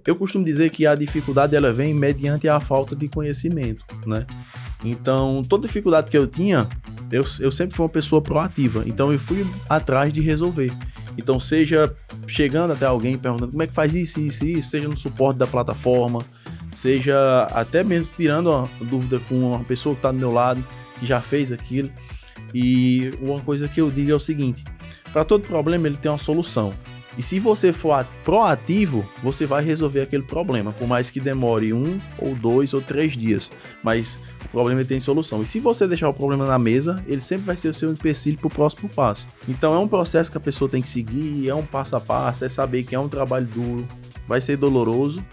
Eu costumo dizer que a dificuldade ela vem mediante a falta de conhecimento, né? Então, toda dificuldade que eu tinha, eu sempre fui uma pessoa proativa. Então, eu fui atrás de resolver. Então, seja chegando até alguém perguntando como é que faz isso, seja no suporte da plataforma, seja até mesmo tirando uma dúvida com uma pessoa que está do meu lado, que já fez aquilo. E uma coisa que eu digo é o seguinte: para todo problema ele tem uma solução. E se você for proativo, você vai resolver aquele problema, por mais que demore 1 ou 2 ou 3 dias. Mas o problema tem solução. E se você deixar o problema na mesa, ele sempre vai ser o seu empecilho para o próximo passo. Então é um processo que a pessoa tem que seguir, é um passo a passo, é saber que é um trabalho duro, vai ser doloroso,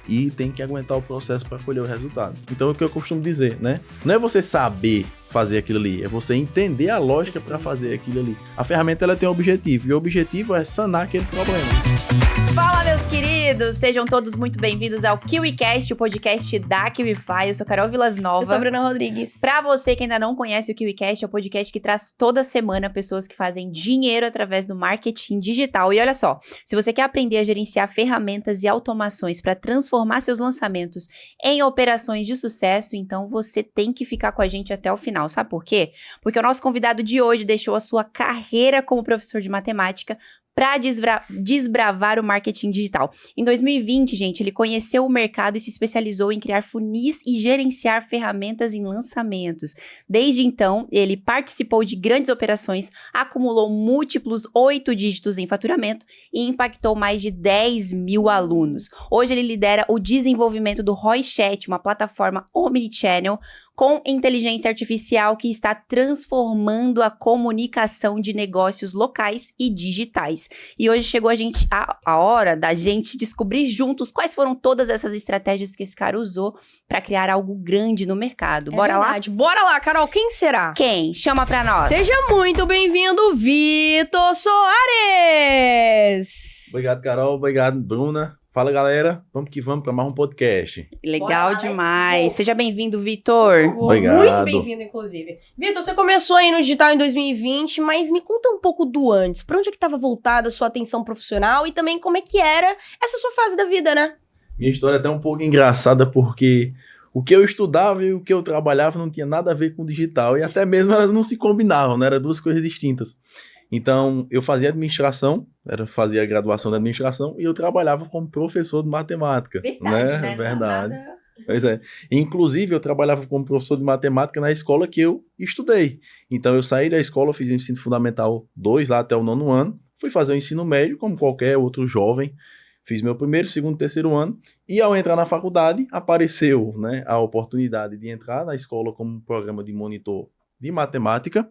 e tem que aguentar o processo para colher o resultado. Então é o que eu costumo dizer, né? Não é você saber fazer aquilo ali, é você entender a lógica para fazer aquilo ali. A ferramenta ela tem um objetivo, e o objetivo é sanar aquele problema. Fala, meus queridos! Sejam todos muito bem-vindos ao KiwiCast, o podcast da KiwiFi. Eu sou Carol Vilas-Nova. Eu sou a Bruna Rodrigues. Pra você que ainda não conhece o KiwiCast, é o podcast que traz toda semana pessoas que fazem dinheiro através do marketing digital. E olha só, se você quer aprender a gerenciar ferramentas e automações para transformar seus lançamentos em operações de sucesso, então você tem que ficar com a gente até o final. Sabe por quê? Porque o nosso convidado de hoje deixou a sua carreira como professor de matemática para desbravar o marketing digital. Em 2020, gente, ele conheceu o mercado e se especializou em criar funis e gerenciar ferramentas em lançamentos. Desde então, ele participou de grandes operações, acumulou múltiplos 8 dígitos em faturamento e impactou mais de 10 mil alunos. Hoje ele lidera o desenvolvimento do ROI-Chat, uma plataforma omnichannel com inteligência artificial que está transformando a comunicação de negócios locais e digitais. E hoje chegou a hora da gente descobrir juntos quais foram todas essas estratégias que esse cara usou para criar algo grande no mercado. Bora lá? Bora lá, Carol. Quem será? Quem? Chama pra nós. Seja muito bem-vindo, Vitor Soares! Obrigado, Carol. Obrigado, Bruna. Fala, galera. Vamos que vamos para mais um podcast. Legal demais. Seja bem-vindo, Vitor. Obrigado. Muito bem-vindo, inclusive. Vitor, você começou aí no digital em 2020, mas me conta um pouco do antes. Pra onde é que estava voltada a sua atenção profissional e também como é que era essa sua fase da vida, né? Minha história é até um pouco engraçada porque o que eu estudava e o que eu trabalhava não tinha nada a ver com digital e até mesmo elas não se combinavam, né? Eram duas coisas distintas. Então, eu fazia administração, fazia a graduação de administração e eu trabalhava como professor de matemática. Verdade, né? Verdade. Nada... Pois é. Inclusive, eu trabalhava como professor de matemática na escola que eu estudei. Então, eu saí da escola, fiz o ensino fundamental 2 lá até o 9º ano, fui fazer o ensino médio como qualquer outro jovem, fiz meu primeiro, segundo, terceiro ano e ao entrar na faculdade, apareceu, né, a oportunidade de entrar na escola como programa de monitor de matemática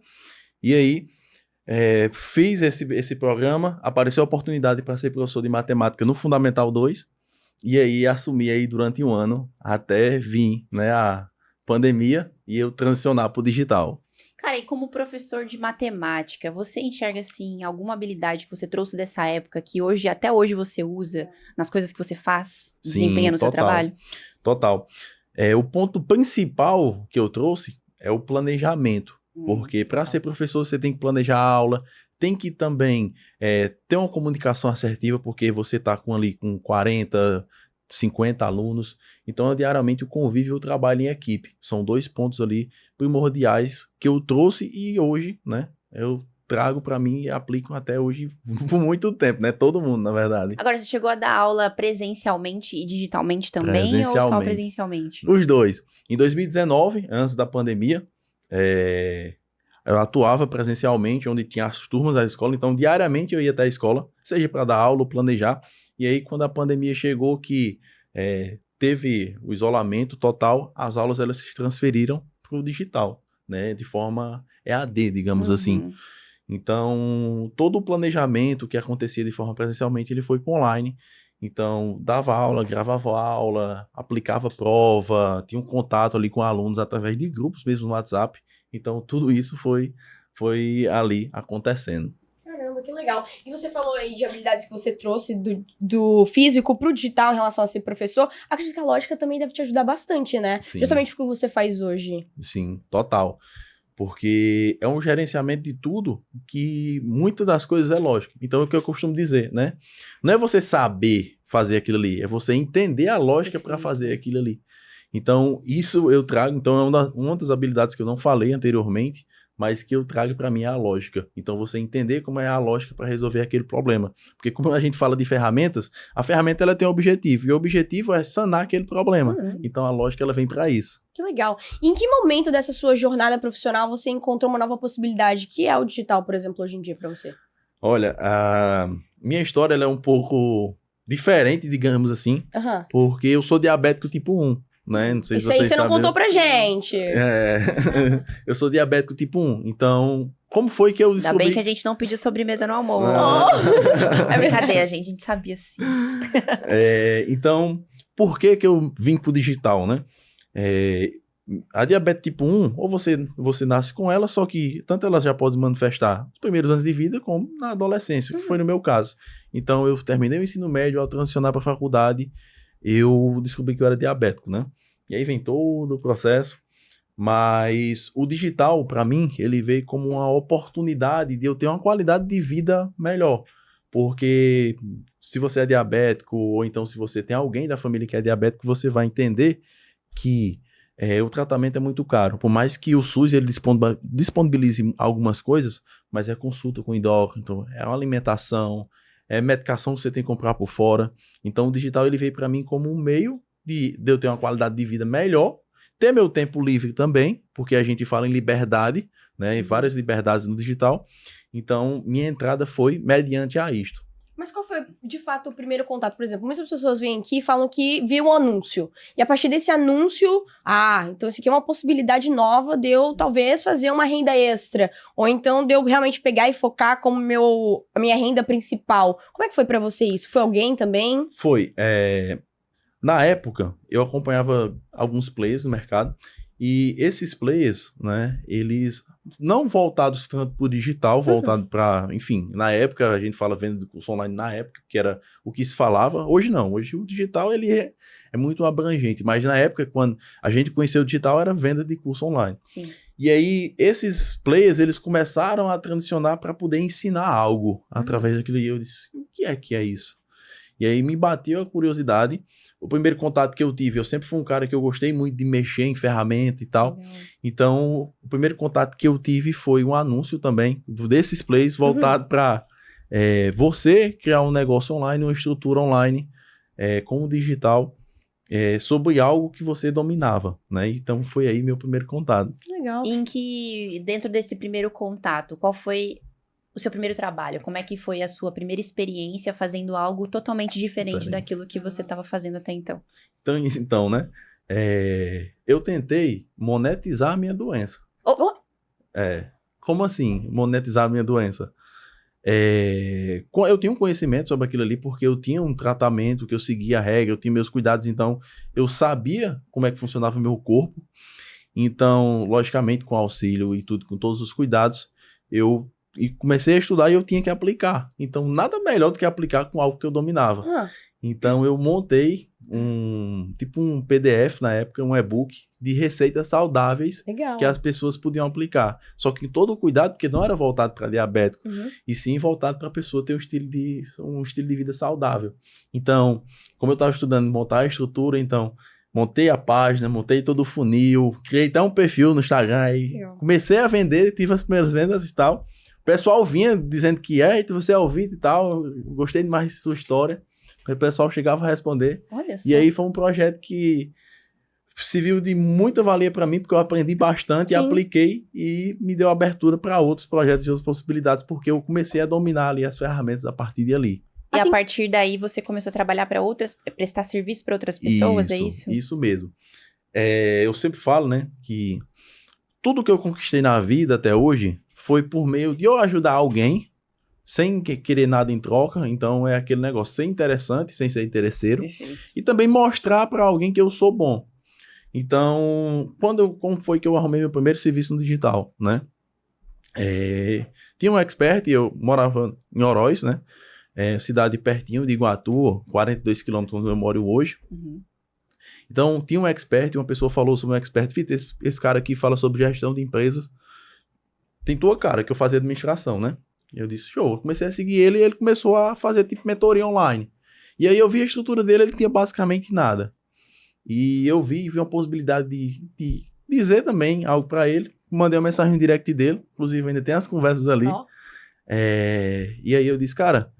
e aí fiz esse programa, apareceu a oportunidade para ser professor de matemática no Fundamental 2, e aí assumi aí durante um ano, até vir, né, a pandemia, e eu transicionar para o digital. Cara, e como professor de matemática, você enxerga, assim, alguma habilidade que você trouxe dessa época que hoje, até hoje você usa nas coisas que você faz, desempenha no seu trabalho? Total. O ponto principal que eu trouxe é o planejamento. Porque para ser professor você tem que planejar a aula, tem que também ter uma comunicação assertiva, porque você está com 40, 50 alunos. Então, diariamente, o convívio e o trabalho em equipe. São 2 pontos ali primordiais que eu trouxe e hoje, né, eu trago para mim e aplico até hoje por muito tempo, né? Todo mundo, na verdade. Agora, você chegou a dar aula presencialmente e digitalmente também ou só presencialmente? Os dois. Em 2019, antes da pandemia, eu atuava presencialmente, onde tinha as turmas da escola, então diariamente eu ia até a escola, seja para dar aula ou planejar, e aí quando a pandemia chegou que teve o isolamento total, as aulas elas se transferiram para o digital, né, de forma EAD, digamos assim. Então, todo o planejamento que acontecia de forma presencialmente, ele foi para online. Então, dava aula, gravava aula, aplicava prova, tinha um contato ali com alunos através de grupos mesmo no WhatsApp. Então, tudo isso foi ali acontecendo. Caramba, que legal. E você falou aí de habilidades que você trouxe do físico pro digital em relação a ser professor. Acredito que a lógica também deve te ajudar bastante, né? Sim. Justamente o que você faz hoje. Sim, total. Porque é um gerenciamento de tudo que muitas das coisas é lógico. Então, é o que eu costumo dizer, né? Não é você saber fazer aquilo ali, é você entender a lógica para fazer aquilo ali. Então, isso eu trago, então é uma das habilidades que eu não falei anteriormente, mas que eu trago para mim é a lógica. Então, você entender como é a lógica para resolver aquele problema. Porque como a gente fala de ferramentas, a ferramenta ela tem um objetivo, e o objetivo é sanar aquele problema. Então, a lógica ela vem para isso. Que legal. E em que momento dessa sua jornada profissional você encontrou uma nova possibilidade, que é o digital, por exemplo, hoje em dia para você? Olha, a minha história ela é um pouco diferente, digamos assim, porque eu sou diabético tipo 1. Né? Não sei Isso se aí vocês você não sabem. contou pra gente. Eu sou diabético tipo 1. Então, como foi que eu descobri... Ainda bem que a gente não pediu sobremesa no almoço. É brincadeira, gente. A gente sabia sim. Então, por que eu vim pro digital, né? A diabetes tipo 1, ou você nasce com ela, só que tanto ela já pode manifestar nos primeiros anos de vida, como na adolescência, que foi no meu caso. Então, eu terminei o ensino médio, ao transicionar para a faculdade, eu descobri que eu era diabético, né? E aí vem todo o processo, mas o digital, para mim, ele veio como uma oportunidade de eu ter uma qualidade de vida melhor, porque se você é diabético, ou então se você tem alguém da família que é diabético, você vai entender que o tratamento é muito caro, por mais que o SUS ele disponibilize algumas coisas, mas é consulta com endócrino, então é uma alimentação, é medicação que você tem que comprar por fora. Então o digital ele veio para mim como um meio de eu ter uma qualidade de vida melhor, ter meu tempo livre também, porque a gente fala em liberdade, né, em várias liberdades no digital. Então minha entrada foi mediante a isto. Mas qual foi, de fato, o primeiro contato? Por exemplo, muitas pessoas vêm aqui e falam que viu um anúncio. E a partir desse anúncio, então isso aqui é uma possibilidade nova de eu, talvez, fazer uma renda extra. Ou então de eu realmente pegar e focar como a minha renda principal. Como é que foi pra você isso? Foi alguém também? Foi. Na época, eu acompanhava alguns players no mercado. E esses players, né, eles não voltados tanto para o digital, voltado para, enfim, na época, a gente fala venda de curso online na época, que era o que se falava, hoje não, hoje o digital ele é muito abrangente, mas na época, quando a gente conheceu o digital, era venda de curso online. Sim. E aí, esses players, eles começaram a transicionar para poder ensinar algo através daquilo, e eu disse, o que é isso? E aí me bateu a curiosidade. O primeiro contato que eu tive, eu sempre fui um cara que eu gostei muito de mexer em ferramenta e tal. Então, o primeiro contato que eu tive foi um anúncio também desses plays voltado para você criar um negócio online, uma estrutura online com o digital sobre algo que você dominava, né? Então, foi aí meu primeiro contato. Legal. Dentro desse primeiro contato, qual foi o seu primeiro trabalho? Como é que foi a sua primeira experiência fazendo algo totalmente diferente daquilo que você estava fazendo até então? Então, né? Eu tentei monetizar a minha doença. Como assim, monetizar a minha doença? Eu tinha um conhecimento sobre aquilo ali, porque eu tinha um tratamento, que eu seguia a regra, eu tinha meus cuidados, então eu sabia como é que funcionava o meu corpo. Então, logicamente, com auxílio e tudo, com todos os cuidados, e comecei a estudar e eu tinha que aplicar. Então, nada melhor do que aplicar com algo que eu dominava. Então, eu montei um PDF na época, um e-book de receitas saudáveis que as pessoas podiam aplicar. Só que todo o cuidado, porque não era voltado para diabético, e sim voltado para a pessoa ter um estilo de vida saudável. Então, como eu estava estudando montar a estrutura, então montei a página, montei todo o funil, criei até um perfil no Instagram, aí comecei a vender, tive as primeiras vendas e tal. O pessoal vinha dizendo que você é ouvido e tal, gostei demais de sua história. O pessoal chegava a responder. Olha só. E aí foi um projeto que serviu de muita valia para mim, porque eu aprendi bastante e apliquei e me deu abertura para outros projetos e outras possibilidades, porque eu comecei a dominar ali as ferramentas a partir de ali. E a partir daí você começou a trabalhar para prestar serviço para outras pessoas, é isso? Isso mesmo. Eu sempre falo, né, que tudo que eu conquistei na vida até hoje foi por meio de eu ajudar alguém sem querer nada em troca. Então é aquele negócio, ser interessante, sem ser interesseiro. Perfeito. E também mostrar para alguém que eu sou bom. Então, como foi que eu arrumei meu primeiro serviço no digital, né? Tinha um expert, eu morava em Oroz, né? Cidade pertinho de Iguatu, 42 quilômetros onde eu moro hoje. Então, tinha um expert, uma pessoa falou sobre um expert, esse cara aqui fala sobre gestão de empresas. Tem tua cara, que eu fazia administração, né? Eu disse, show. Eu comecei a seguir ele e ele começou a fazer tipo mentoria online. E aí eu vi a estrutura dele, ele tinha basicamente nada. E eu vi uma possibilidade de dizer também algo para ele. Mandei uma mensagem no direct dele, inclusive ainda tem as conversas ali. Ó. E aí eu disse, cara,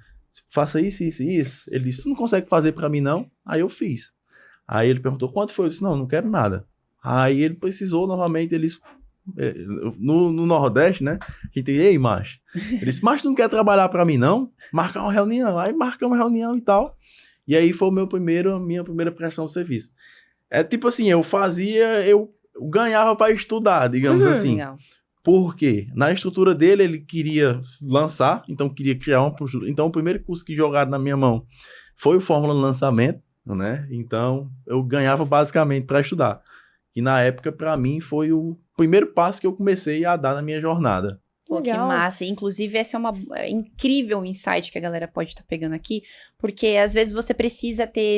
faça isso, isso e isso. Ele disse, tu não consegue fazer para mim não? Aí eu fiz. Aí ele perguntou, quanto foi? Eu disse, não quero nada. Aí ele precisou novamente, eles... No Nordeste, né? A gente, ei, macho. Ele disse, mas tu não quer trabalhar para mim não? Marcar uma reunião. Aí marcamos uma reunião e tal. E aí foi minha primeira prestação de serviço. É tipo assim, eu ganhava para estudar, digamos assim. Legal. Por quê? Na estrutura dele, ele queria lançar, então queria criar uma postura. Então, o primeiro curso que jogaram na minha mão foi o Fórmula de Lançamento, né? Então, eu ganhava basicamente para estudar. E na época, para mim, foi o primeiro passo que eu comecei a dar na minha jornada. Pô, que Legal. massa. Inclusive, esse é uma incrível insight que a galera pode estar pegando aqui, porque às vezes você precisa ter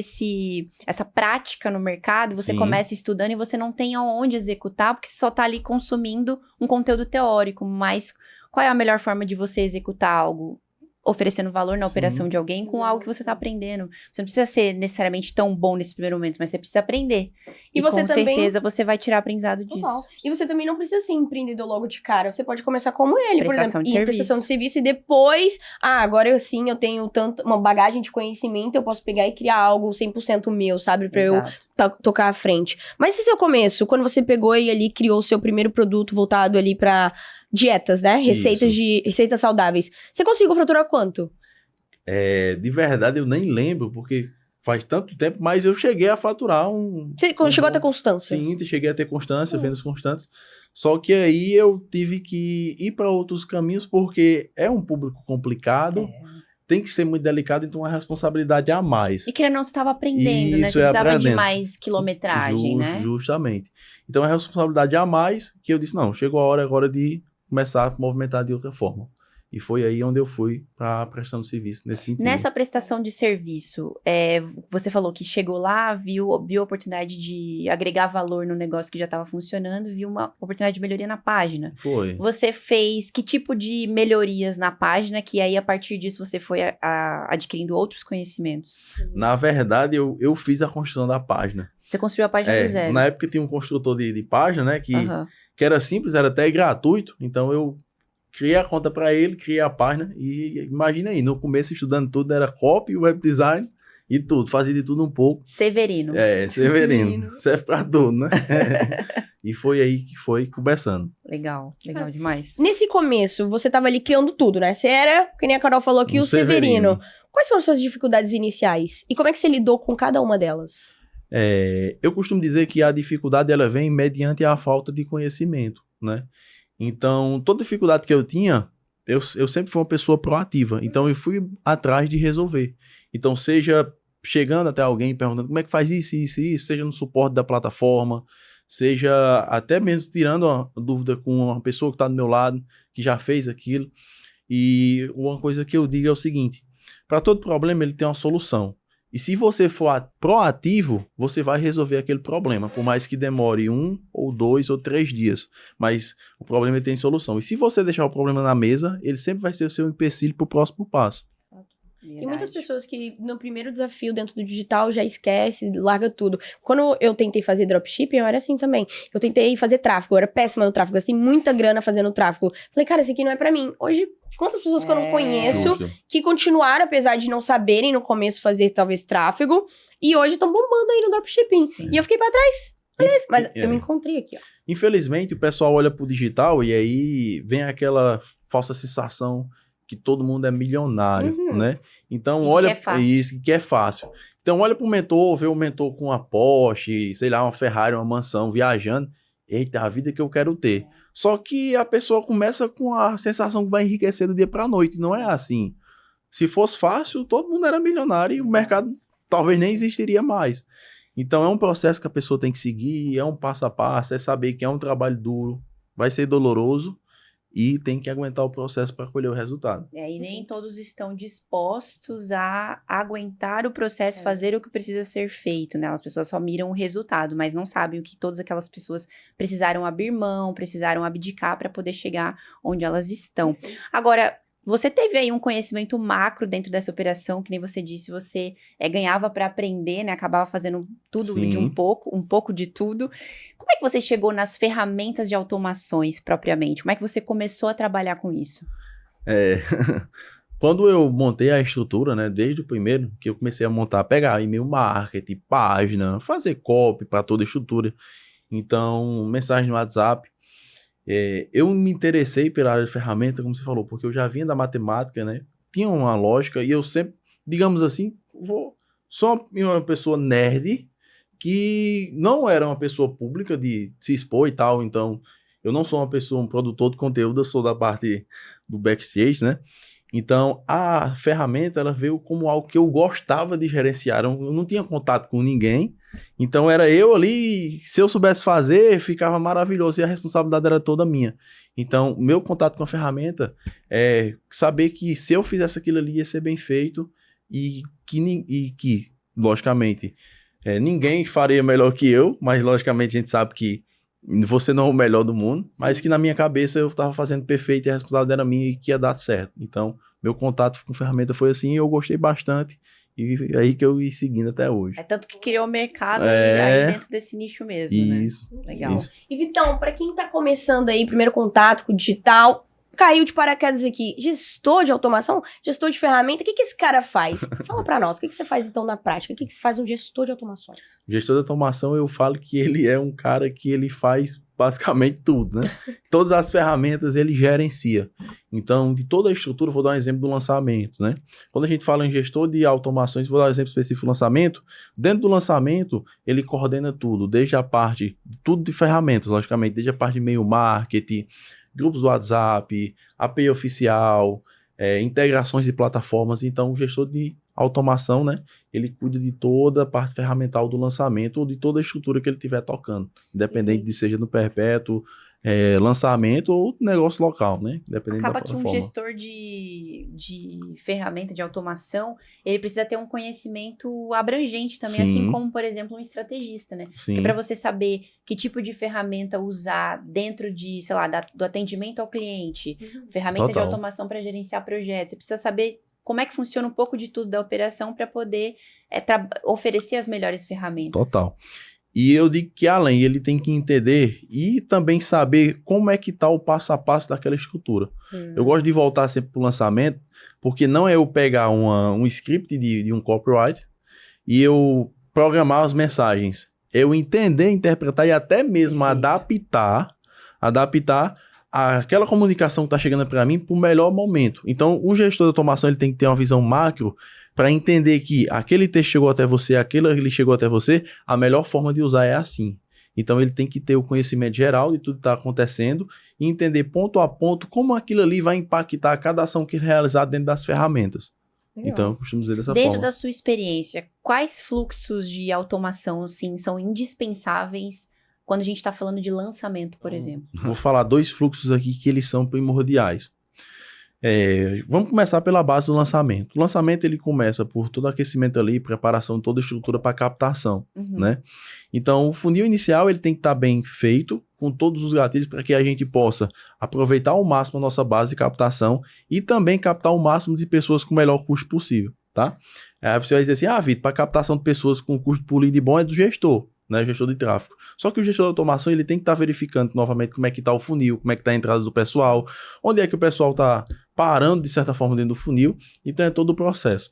essa prática no mercado, você Sim. começa estudando e você não tem aonde executar, porque você só tá ali consumindo um conteúdo teórico, mas qual é a melhor forma de você executar algo? Oferecendo valor na Sim. operação de alguém com algo que você tá aprendendo. Você não precisa ser necessariamente tão bom nesse primeiro momento, mas você precisa aprender. E você com também- certeza você vai tirar aprendizado disso. Total. E você também não precisa ser empreendedor logo de cara. Você pode começar como ele, Prestação por de exemplo. Prestação de serviço e depois, agora eu tenho uma bagagem de conhecimento, eu posso pegar e criar algo 100% meu, sabe? Pra eu Exato. tocar à frente. Mas esse seu começo, quando você pegou e ali criou o seu primeiro produto voltado ali pra dietas, né? Receitas saudáveis. Você conseguiu faturar quanto? De verdade, eu nem lembro, porque faz tanto tempo, mas eu cheguei a faturar Você chegou a ter constância? Sim, cheguei a ter constância, vendas constantes. Só que aí eu tive que ir para outros caminhos, porque é um público complicado, tem que ser muito delicado, então a responsabilidade é a mais. E querendo ou não, você estava aprendendo, né? Isso, Você precisava de aprendendo. mais quilometragem, né? Justamente. Então é a responsabilidade a mais que eu disse, não, chegou a hora agora de começar a movimentar de outra forma. E foi aí onde eu fui para a prestação de serviço nesse sentido. Nessa prestação de serviço, você falou que chegou lá, viu a oportunidade de agregar valor no negócio que já estava funcionando, viu uma oportunidade de melhoria na página. Foi. Você fez que tipo de melhorias na página, que aí a partir disso você foi adquirindo outros conhecimentos? Na verdade, eu fiz a construção da página. Você construiu a página do zero. Na época tinha um construtor de página, né, Aham. que era simples, era até gratuito, então eu criei a conta para ele, criei a página e imagina aí, no começo estudando tudo, era copy, web design e tudo, fazia de tudo um pouco. Severino. Severino, serve para tudo, né? E foi aí que foi começando. Legal demais. Nesse começo, você tava ali criando tudo, né? Você era, que nem a Carol falou aqui, o Severino. Quais são as suas dificuldades iniciais? E como é que você lidou com cada uma delas? Eu costumo dizer que a dificuldade ela vem mediante a falta de conhecimento, né? Então, toda dificuldade que eu tinha, eu sempre fui uma pessoa proativa. Então, eu fui atrás de resolver. Então, seja chegando até alguém perguntando como é que faz isso, seja no suporte da plataforma, seja até mesmo tirando uma dúvida com uma pessoa que está do meu lado, que já fez aquilo. E uma coisa que eu digo é o seguinte, para todo problema ele tem uma solução. E se você for proativo, você vai resolver aquele problema, por mais que demore 1 ou 2 ou 3 dias. Mas o problema ele tem solução. E se você deixar o problema na mesa, ele sempre vai ser o seu empecilho para o próximo passo. Tem muitas pessoas que no primeiro desafio dentro do digital já esquece, larga tudo. Quando eu tentei fazer dropshipping, eu era assim também. Eu tentei fazer tráfego, eu era péssima no tráfego, gastei muita grana fazendo tráfego. Falei, cara, isso aqui não é pra mim. Hoje, quantas pessoas que eu não conheço Justo. que continuaram, apesar de não saberem no começo fazer talvez tráfego, e hoje estão bombando aí no dropshipping. Sim. E eu fiquei pra trás. Olha isso. Mas eu me encontrei aqui, ó. Infelizmente, o pessoal olha pro digital e aí vem aquela falsa sensação que todo mundo é milionário, né? Então, E olha que é fácil. isso, que é fácil. Então, olha pro mentor, vê o mentor com uma Porsche, sei lá, uma Ferrari, uma mansão, viajando. Eita, a vida que eu quero ter. Só que a pessoa começa com a sensação que vai enriquecer do dia pra noite. Não é assim. Se fosse fácil, todo mundo era milionário e o mercado talvez nem existiria mais. Então, é um processo que a pessoa tem que seguir, é um passo a passo, é saber que é um trabalho duro, vai ser doloroso, e tem que aguentar o processo para colher o resultado. E nem todos estão dispostos a aguentar o processo, fazer o que precisa ser feito, né? As pessoas só miram o resultado, mas não sabem o que todas aquelas pessoas precisaram abrir mão, precisaram abdicar para poder chegar onde elas estão. Agora, Você teve aí um conhecimento macro dentro dessa operação, que nem você disse, você ganhava para aprender, né? Acabava fazendo tudo de um pouco de tudo. Como é que você chegou nas ferramentas de automações propriamente? Como é que você começou a trabalhar com isso? Quando eu montei a estrutura, né, desde o primeiro que eu comecei a montar, pegar e-mail marketing, página, fazer copy para toda a estrutura, então, mensagem no WhatsApp, eu me interessei pela área de ferramenta, como você falou, porque eu já vinha da matemática, né, tinha uma lógica e eu sempre, digamos assim, sou uma pessoa nerd que não era uma pessoa pública de se expor e tal, então eu não sou um produtor de conteúdo, eu sou da parte do backstage, né? Então, a ferramenta, ela veio como algo que eu gostava de gerenciar. Eu não tinha contato com ninguém. Então, era eu ali, se eu soubesse fazer, ficava maravilhoso. E a responsabilidade era toda minha. Então, meu contato com a ferramenta é saber que se eu fizesse aquilo ali, ia ser bem feito. E que logicamente, ninguém faria melhor que eu. Mas, logicamente, a gente sabe que você não é o melhor do mundo, sim, mas que na minha cabeça eu estava fazendo perfeito e a responsabilidade era minha e que ia dar certo. Então, meu contato com ferramenta foi assim e eu gostei bastante. E é aí que eu ia seguindo até hoje. É tanto que criou mercado aí dentro desse nicho mesmo, isso, né? Legal. Isso. E Vitão, para quem tá começando aí, primeiro contato com o digital, caiu de paraquedas aqui, gestor de automação, gestor de ferramenta, o que esse cara faz? Fala para nós, o que você faz então na prática? O que se faz um gestor de automações? Gestor de automação, eu falo que ele é um cara que ele faz basicamente tudo, né? Todas as ferramentas ele gerencia. Então, de toda a estrutura, vou dar um exemplo do lançamento, né? Quando a gente fala em gestor de automações, vou dar um exemplo específico do lançamento. Dentro do lançamento, ele coordena tudo, desde a parte, tudo de ferramentas, logicamente, desde a parte de e-mail marketing, grupos do WhatsApp, API oficial, integrações de plataformas. Então, o gestor de automação, né, ele cuida de toda a parte ferramental do lançamento ou de toda a estrutura que ele estiver tocando, independente de seja no perpétuo, lançamento ou negócio local, né? Dependendo Acaba da que plataforma. Um gestor de ferramenta de automação, ele precisa ter um conhecimento abrangente também, Sim, assim como, por exemplo, um estrategista, né? sim, Porque para você saber que tipo de ferramenta usar dentro de, sei lá, do atendimento ao cliente, ferramenta de total. automação para gerenciar projetos, você precisa saber como é que funciona um pouco de tudo da operação para poder oferecer as melhores ferramentas. Total. E eu digo que além, ele tem que entender e também saber como é que está o passo a passo daquela estrutura. Eu gosto de voltar sempre para o lançamento, porque não é eu pegar um script de um copyright e eu programar as mensagens. Eu entender, interpretar e até mesmo adaptar aquela comunicação que está chegando para mim para o melhor momento. Então, o gestor de automação ele tem que ter uma visão macro para entender que aquele texto chegou até você, aquele ali chegou até você, a melhor forma de usar é assim. Então, ele tem que ter o conhecimento geral de tudo que está acontecendo e entender ponto a ponto como aquilo ali vai impactar cada ação que é realizada dentro das ferramentas. Legal. Então, eu costumo dizer dessa Dentro forma. da sua experiência, quais fluxos de automação assim, são indispensáveis quando a gente está falando de lançamento, por exemplo? Vou falar 2 fluxos aqui que eles são primordiais. Vamos começar pela base do lançamento. O lançamento ele começa por todo aquecimento ali, preparação de toda a estrutura para captação, né? Então, o funil inicial ele tem que estar bem feito, com todos os gatilhos para que a gente possa aproveitar ao máximo a nossa base de captação e também captar o máximo de pessoas com o melhor custo possível, tá? Aí você vai dizer assim, Vitor, para captação de pessoas com custo por lead bom é do gestor, né, gestor de tráfego. Só que o gestor de automação ele tem que estar verificando novamente como é que está o funil, como é que está a entrada do pessoal, onde é que o pessoal está parando de certa forma dentro do funil, então é todo o processo.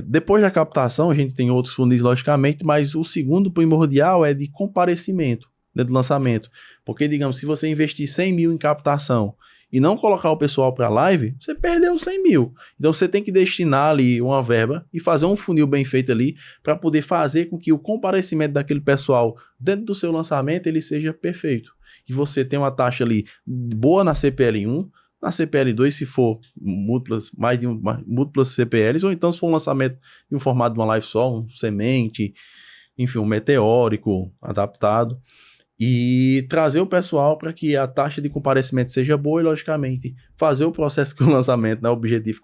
Depois da captação, a gente tem outros funis logicamente, mas o segundo primordial é de comparecimento dentro do lançamento, porque digamos, se você investir 100 mil em captação e não colocar o pessoal para live, você perdeu 100 mil. Então você tem que destinar ali uma verba e fazer um funil bem feito ali para poder fazer com que o comparecimento daquele pessoal dentro do seu lançamento ele seja perfeito. E você tem uma taxa ali boa na CPL1, na CPL2 se for múltiplas CPLs, ou então se for um lançamento em um formato de uma live só, um semente, enfim, um meteórico adaptado. E trazer o pessoal para que a taxa de comparecimento seja boa e, logicamente, fazer o processo que o lançamento, né, objetivo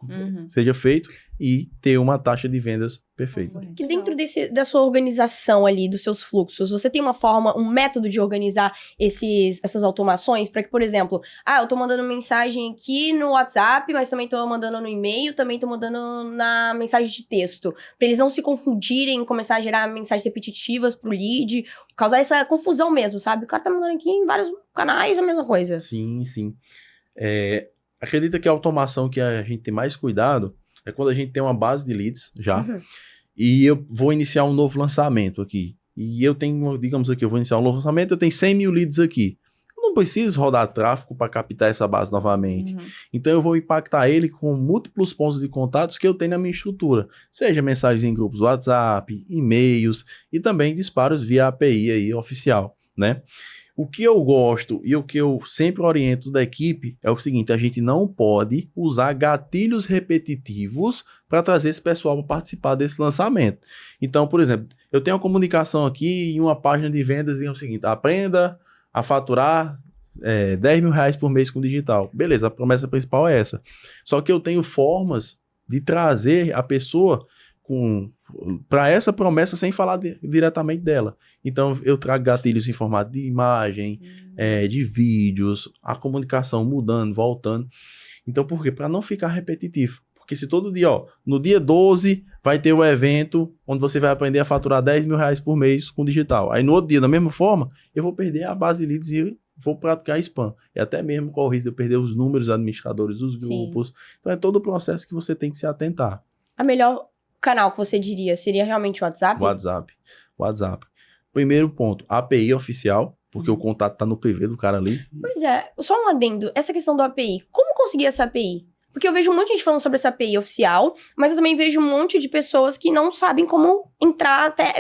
seja feito e ter uma taxa de vendas perfeita. Que dentro da sua organização ali, dos seus fluxos, você tem uma forma, um método de organizar essas automações para que, por exemplo, eu tô mandando mensagem aqui no WhatsApp, mas também tô mandando no e-mail, também tô mandando na mensagem de texto, para eles não se confundirem, começar a gerar mensagens repetitivas pro lead, causar essa confusão mesmo, sabe? O cara tá mandando aqui em vários canais a mesma coisa. Sim. Acredita que a automação que a gente tem mais cuidado é quando a gente tem uma base de leads já, e eu vou iniciar um novo lançamento aqui. E eu tenho, digamos aqui, eu vou iniciar um novo lançamento, eu tenho 100 mil leads aqui. Eu não preciso rodar tráfego para captar essa base novamente. Então eu vou impactar ele com múltiplos pontos de contatos que eu tenho na minha estrutura. Seja mensagens em grupos WhatsApp, e-mails e também disparos via API aí oficial, né? O que eu gosto e o que eu sempre oriento da equipe é o seguinte: a gente não pode usar gatilhos repetitivos para trazer esse pessoal para participar desse lançamento. Então, por exemplo, eu tenho uma comunicação aqui em uma página de vendas e é o seguinte: aprenda a faturar 10 mil reais por mês com digital. Beleza, a promessa principal é essa. Só que eu tenho formas de trazer a pessoa para essa promessa sem falar diretamente dela. Então eu trago gatilhos em formato de imagem, de vídeos, a comunicação mudando, voltando. Então por quê? Para não ficar repetitivo. Porque se todo dia, no dia 12 vai ter o evento onde você vai aprender a faturar 10 mil reais por mês com digital. Aí no outro dia, da mesma forma, eu vou perder a base de leads e vou praticar spam. E até mesmo com o risco de eu perder os números administradores dos grupos. Sim. Então é todo o processo que você tem que se atentar. A melhor canal que você diria seria realmente o WhatsApp? WhatsApp. Primeiro ponto, API oficial, porque o contato tá no privê do cara ali. Pois é, só um adendo, essa questão do API, como conseguir essa API? Porque eu vejo um monte de gente falando sobre essa API oficial, mas eu também vejo um monte de pessoas que não sabem como entrar até,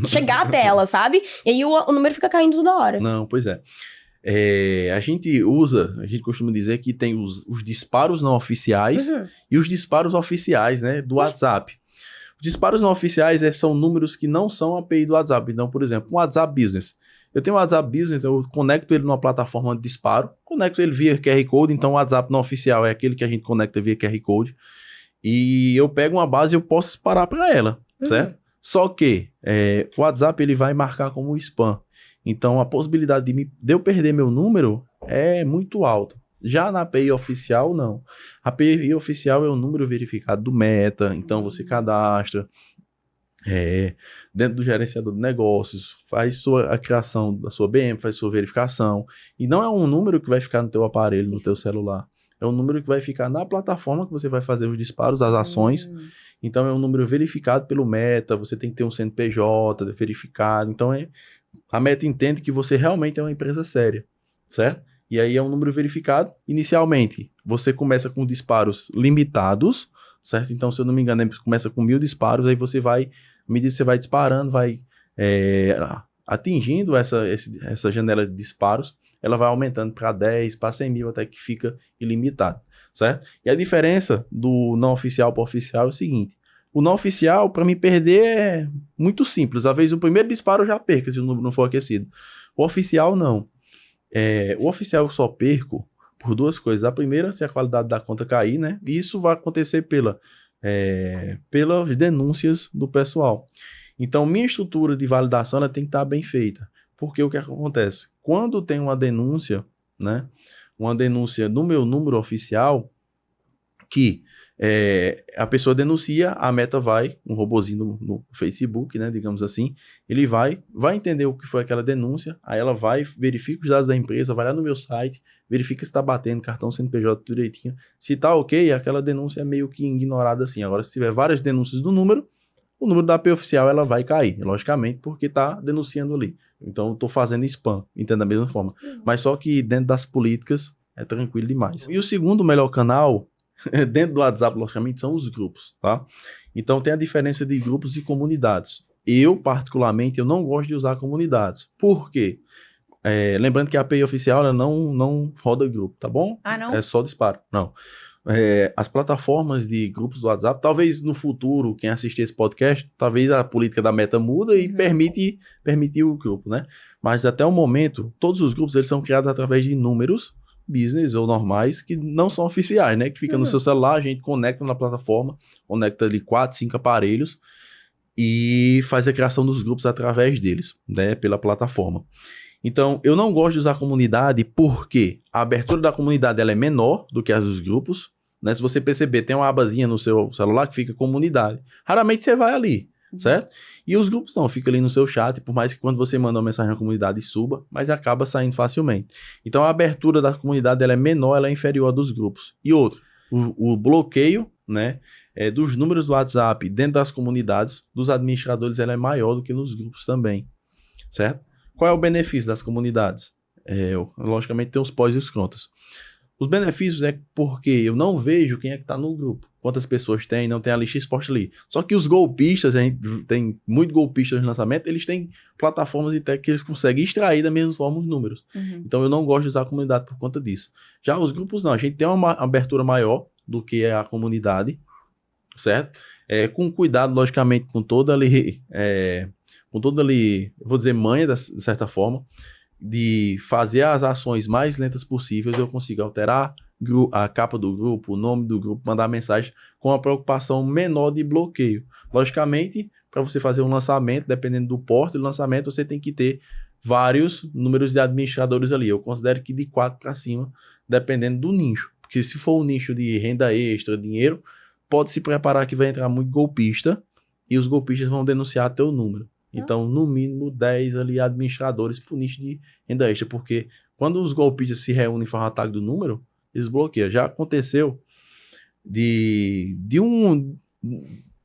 chegar até ela, sabe? E aí o número fica caindo toda hora. Não, pois é. A gente costuma dizer que tem os disparos não oficiais e os disparos oficiais, né, do WhatsApp. Os disparos não oficiais são números que não são API do WhatsApp. Então, por exemplo, um WhatsApp Business. Eu tenho um WhatsApp Business, eu conecto ele numa plataforma de disparo, conecto ele via QR Code, então o WhatsApp não oficial é aquele que a gente conecta via QR Code. E eu pego uma base e eu posso disparar para ela, certo? Só que o WhatsApp ele vai marcar como spam. Então, a possibilidade de eu perder meu número é muito alta. Já na API oficial, não. A API oficial é o número verificado do Meta, então você cadastra dentro do gerenciador de negócios, faz a criação da sua BM, faz sua verificação. E não é um número que vai ficar no teu aparelho, no teu celular. É um número que vai ficar na plataforma que você vai fazer os disparos, as ações. Então, é um número verificado pelo Meta, você tem que ter um CNPJ verificado. Então, a Meta entende que você realmente é uma empresa séria, certo? E aí é um número verificado. Inicialmente, você começa com disparos limitados, certo? Então, se eu não me engano, começa com 1000 disparos, aí você vai, à medida que você vai disparando, vai atingindo essa janela de disparos, ela vai aumentando para 10, para 100 mil, até que fica ilimitado, certo? E a diferença do não oficial para o oficial é o seguinte: o não oficial, para me perder, é muito simples. Às vezes, o primeiro disparo eu já perco, se o número não for aquecido. O oficial, não. O oficial eu só perco por duas coisas. A primeira, se a qualidade da conta cair, né? E isso vai acontecer pelas denúncias do pessoal. Então, minha estrutura de validação ela tem que estar bem feita. Porque o que acontece? Quando tem uma denúncia, né? Uma denúncia no meu número oficial, que a pessoa denuncia, a Meta vai, um robozinho no Facebook, né, digamos assim, ele vai entender o que foi aquela denúncia, aí ela vai, verifica os dados da empresa, vai lá no meu site, verifica se está batendo, cartão CNPJ direitinho, se está ok, aquela denúncia é meio que ignorada assim. Agora, se tiver várias denúncias do número, o número da API oficial ela vai cair, logicamente, porque está denunciando ali. Então, eu estou fazendo spam, entende da mesma forma. Mas só que dentro das políticas é tranquilo demais. E o segundo melhor canal dentro do WhatsApp, logicamente, são os grupos, tá? Então, tem a diferença de grupos e comunidades. Eu, particularmente, eu não gosto de usar comunidades. Por quê? Lembrando que a API oficial, ela não roda grupo, tá bom? Ah, não? É só disparo. Não. As plataformas de grupos do WhatsApp, talvez no futuro, quem assistir esse podcast, talvez a política da Meta muda e permite o grupo, né? Mas até o momento, todos os grupos, eles são criados através de números, business ou normais que não são oficiais, né? Que fica no seu celular, a gente conecta na plataforma, conecta ali 4, 5 aparelhos e faz a criação dos grupos através deles, né? Pela plataforma. Então, eu não gosto de usar a comunidade porque a abertura da comunidade ela é menor do que as dos grupos, né? Se você perceber, tem uma abazinha no seu celular que fica comunidade. Raramente você vai ali, certo? E os grupos não, fica ali no seu chat, por mais que quando você manda uma mensagem na comunidade suba, mas acaba saindo facilmente. Então, a abertura da comunidade ela é menor, ela é inferior à dos grupos. E outro, o bloqueio, né? Dos números do WhatsApp dentro das comunidades, dos administradores, ela é maior do que nos grupos também, certo? Qual é o benefício das comunidades? Logicamente tem os pós e os contras. Os benefícios é porque eu não vejo quem é que está no grupo, quantas pessoas tem, não tem a lista exposta ali. Só que os golpistas, a gente tem muito golpistas no lançamento, eles têm plataformas e tech que eles conseguem extrair da mesma forma os números. Então eu não gosto de usar a comunidade por conta disso. Já os grupos não, a gente tem uma abertura maior do que a comunidade, certo? Com cuidado, logicamente, com toda ali, eu vou dizer manha, de certa forma, de fazer as ações mais lentas possíveis, eu consigo alterar a capa do grupo, o nome do grupo, mandar mensagem com uma preocupação menor de bloqueio. Logicamente, para você fazer um lançamento, dependendo do porte do lançamento, você tem que ter vários números de administradores ali. Eu considero que de 4 para cima, dependendo do nicho. Porque se for um nicho de renda extra, dinheiro, pode se preparar que vai entrar muito golpista e os golpistas vão denunciar teu número. Então, no mínimo, 10 ali administradores por nicho de renda extra, porque quando os golpistas se reúnem e fazem ataque do número, eles bloqueiam. Já aconteceu de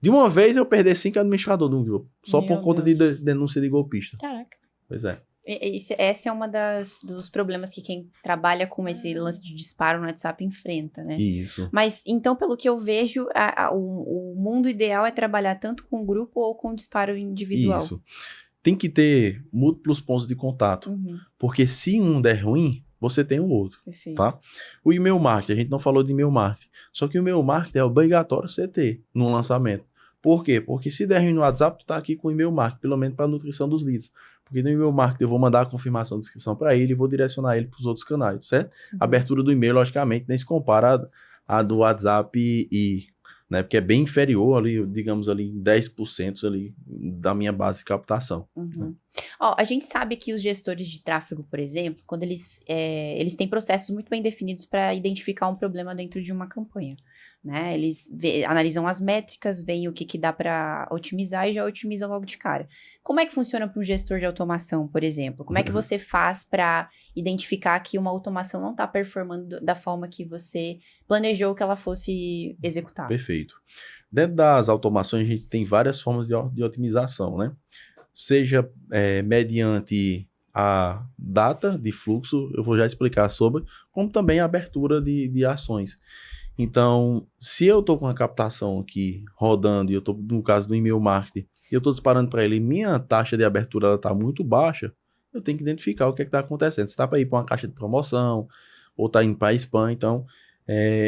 uma vez eu perder 5 administradores no grupo, só por conta de denúncia de golpista. Caraca. Pois é. Essa é uma dos problemas que quem trabalha com esse lance de disparo no WhatsApp enfrenta, né? Isso. Mas, então, pelo que eu vejo, o mundo ideal é trabalhar tanto com grupo ou com disparo individual. Isso. Tem que ter múltiplos pontos de contato, porque se um der ruim, você tem o outro. Perfeito. Tá? O e-mail marketing, a gente não falou de e-mail marketing, só que o e-mail marketing é obrigatório você ter no lançamento. Por quê? Porque se der ruim no WhatsApp, tu tá aqui com o e-mail marketing, pelo menos para a nutrição dos leads. Porque no e-mail marketing eu vou mandar a confirmação de inscrição para ele e vou direcionar ele para os outros canais, certo? A abertura do e-mail, logicamente, nem se compara a do WhatsApp né? Porque é bem inferior ali, digamos ali, 10% ali da minha base de captação. Né? A gente sabe que os gestores de tráfego, por exemplo, quando eles têm processos muito bem definidos para identificar um problema dentro de uma campanha, né? Eles analisam as métricas, veem o que dá para otimizar e já otimiza logo de cara. Como é que funciona para um gestor de automação, por exemplo? Como é que você faz para identificar que uma automação não está performando da forma que você planejou que ela fosse executar? Perfeito. Dentro das automações, a gente tem várias formas de otimização, né? Seja mediante a data de fluxo, eu vou já explicar sobre, como também a abertura de ações. Então, se eu estou com a captação aqui rodando, e eu estou, no caso do e-mail marketing, e eu estou disparando para ele, minha taxa de abertura está muito baixa, eu tenho que identificar o que está acontecendo. Se está para ir para uma caixa de promoção, ou está indo para spam, então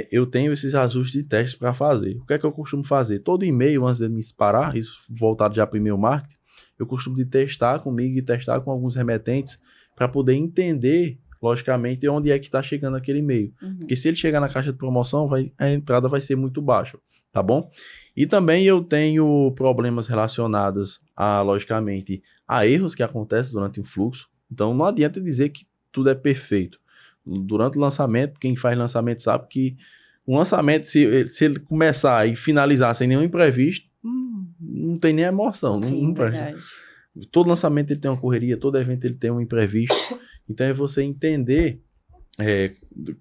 eu tenho esses ajustes de testes para fazer. O que é que eu costumo fazer? Todo e-mail, antes de me disparar, isso voltado já para o e-mail marketing, eu costumo de testar comigo e testar com alguns remetentes para poder entender, logicamente, onde é que está chegando aquele e-mail. Porque se ele chegar na caixa de promoção, a entrada vai ser muito baixa, tá bom? E também eu tenho problemas relacionados logicamente, a erros que acontecem durante o fluxo. Então, não adianta dizer que tudo é perfeito. Durante o lançamento, quem faz lançamento sabe que o lançamento, se ele começar e finalizar sem nenhum imprevisto, não tem nem emoção. Sim, verdade. Todo lançamento ele tem uma correria, todo evento ele tem um imprevisto. Então é você entender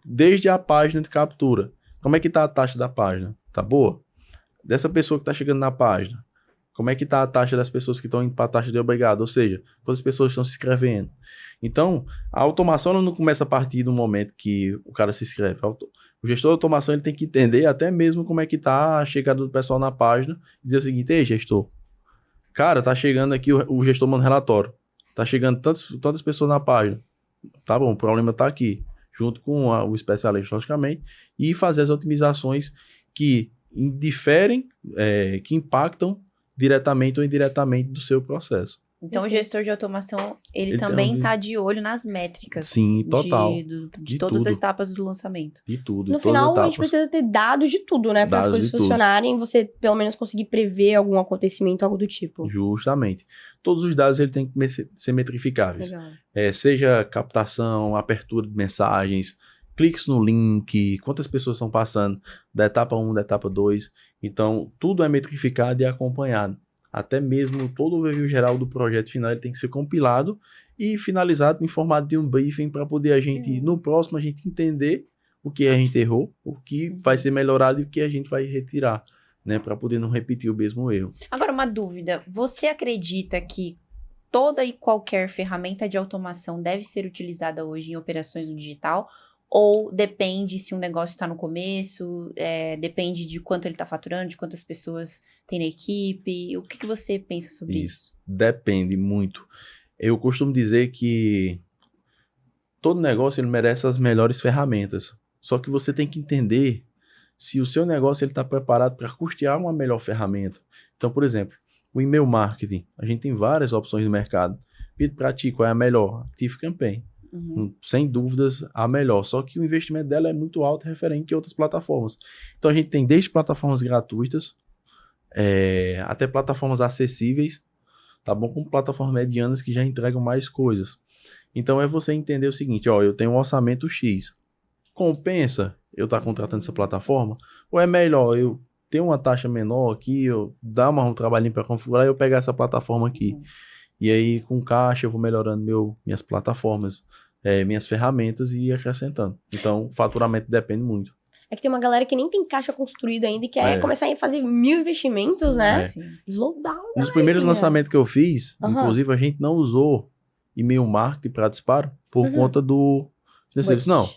desde a página de captura. Como é que está a taxa da página? Tá boa? Dessa pessoa que está chegando na página. Como é que está a taxa das pessoas que estão indo para a taxa de obrigado? Ou seja, quantas pessoas estão se inscrevendo? Então, a automação ela não começa a partir do momento que o cara se inscreve. O gestor de automação ele tem que entender até mesmo como é que está a chegada do pessoal na página e dizer o seguinte: ei, gestor, cara, tá chegando aqui, o gestor manda relatório. Tá chegando tantas pessoas na página. Tá bom, o problema tá aqui. Junto com o especialista, logicamente, e fazer as otimizações que diferem, que impactam diretamente ou indiretamente do seu processo. Então, o gestor de automação, ele Ele tem também um- tá de olho nas métricas. Sim, total. De De todas as tudo. etapas do lançamento. De tudo, No de todas as final, a gente etapas. precisa ter dados de tudo, né? Para as Dados coisas de tudo. funcionarem, você pelo menos conseguir prever algum acontecimento, algo do tipo. Justamente. Todos os dados ele tem que ser metrificáveis. Legal. Seja captação, abertura de mensagens, cliques no link, quantas pessoas estão passando da etapa 1, da etapa 2. Então, tudo é metrificado e acompanhado. Até mesmo todo o overview geral do projeto final ele tem que ser compilado e finalizado em formato de um briefing para poder a gente, no próximo, a gente entender o que a gente errou, o que vai ser melhorado e o que a gente vai retirar, né, para poder não repetir o mesmo erro. Agora, uma dúvida. Você acredita que toda e qualquer ferramenta de automação deve ser utilizada hoje em operações no digital? Ou depende se um negócio está no começo, depende de quanto ele está faturando, de quantas pessoas tem na equipe? O que você pensa sobre isso? Depende muito. Eu costumo dizer que todo negócio ele merece as melhores ferramentas. Só que você tem que entender se o seu negócio está preparado para custear uma melhor ferramenta. Então, por exemplo, o e-mail marketing. A gente tem várias opções no mercado. Pede para ti qual é a melhor. ActiveCampaign. Sem dúvidas, a melhor. Só que o investimento dela é muito alto referente a outras plataformas. Então, a gente tem desde plataformas gratuitas até plataformas acessíveis, tá bom? Com plataformas medianas que já entregam mais coisas. Então, é você entender o seguinte, ó, eu tenho um orçamento X. Compensa eu estar contratando essa plataforma? Ou é melhor eu ter uma taxa menor aqui, eu dar um trabalhinho para configurar e eu pegar essa plataforma aqui? E aí, com caixa, eu vou melhorando minhas plataformas, minhas ferramentas e ir acrescentando. Então, o faturamento depende muito. É que tem uma galera que nem tem caixa construída ainda e quer começar a fazer 1000 investimentos, né? Sim. Slowdown. Nos primeiros lançamentos que eu fiz, Aham. inclusive, a gente não usou e-mail marketing para disparo por conta do serviço. Não.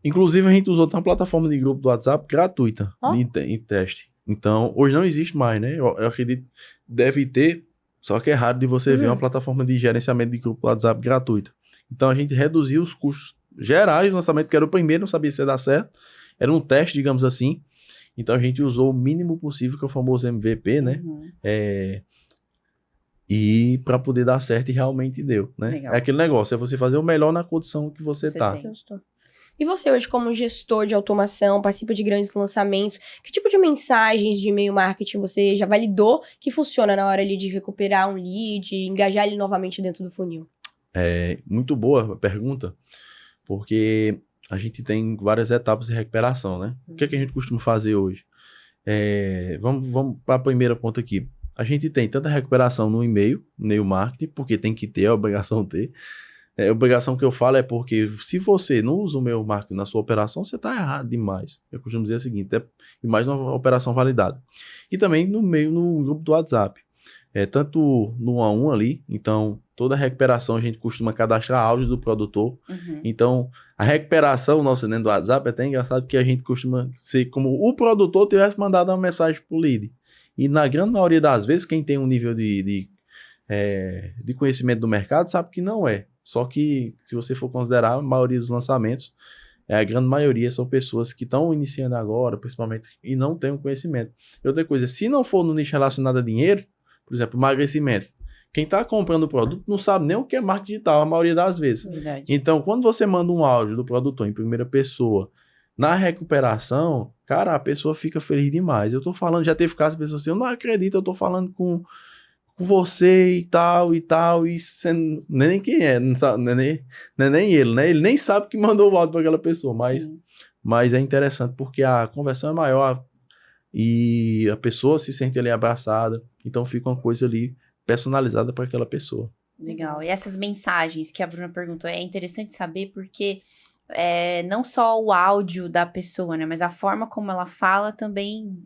Inclusive, a gente usou uma plataforma de grupo do WhatsApp gratuita em teste. Então, hoje não existe mais, né? Eu acredito que deve ter, só que é raro de você ver uma plataforma de gerenciamento de grupo do WhatsApp gratuita. Então, a gente reduziu os custos gerais do lançamento, que era o primeiro, não sabia se ia dar certo. Era um teste, digamos assim. Então, a gente usou o mínimo possível, que é o famoso MVP, né? E para poder dar certo, e realmente deu, né? Legal. É aquele negócio, é você fazer o melhor na condição que você tá. tem. E você hoje, como gestor de automação, participa de grandes lançamentos, que tipo de mensagens de e-mail marketing você já validou que funciona na hora ali de recuperar um lead, engajar ele novamente dentro do funil? Muito boa a pergunta, porque a gente tem várias etapas de recuperação, né? O que é que a gente costuma fazer hoje? Vamos para a primeira ponta aqui. A gente tem tanta recuperação no e-mail marketing, porque tem que ter, é obrigação ter. A obrigação que eu falo é porque se você não usa o e-mail marketing na sua operação, você está errado demais. Eu costumo dizer o seguinte, e mais uma operação validada. E também no grupo do WhatsApp. Tanto no 1 a 1 ali, então toda a recuperação a gente costuma cadastrar áudio do produtor. Então a recuperação nossa dentro do WhatsApp é até engraçado que a gente costuma ser como o produtor tivesse mandado uma mensagem pro lead. E na grande maioria das vezes, quem tem um nível de conhecimento do mercado sabe que não é. Só que, se você for considerar, a maioria dos lançamentos, a grande maioria são pessoas que estão iniciando agora, principalmente, e não têm o conhecimento. E outra coisa, se não for no nicho relacionado a dinheiro, por exemplo, emagrecimento, quem está comprando o produto não sabe nem o que é marketing digital, a maioria das vezes. Verdade. Então, quando você manda um áudio do produtor em primeira pessoa, na recuperação, cara, a pessoa fica feliz demais. Eu tô falando, já teve casos de pessoas assim, eu não acredito, eu tô falando com você e tal, e você nem quem é, não sabe, não é nem ele, né? Ele nem sabe que mandou o áudio para aquela pessoa, mas é interessante porque a conversão é maior e a pessoa se sente ali abraçada, então fica uma coisa ali personalizada para aquela pessoa. Legal. E essas mensagens que a Bruna perguntou, é interessante saber porque não só o áudio da pessoa, né? Mas a forma como ela fala também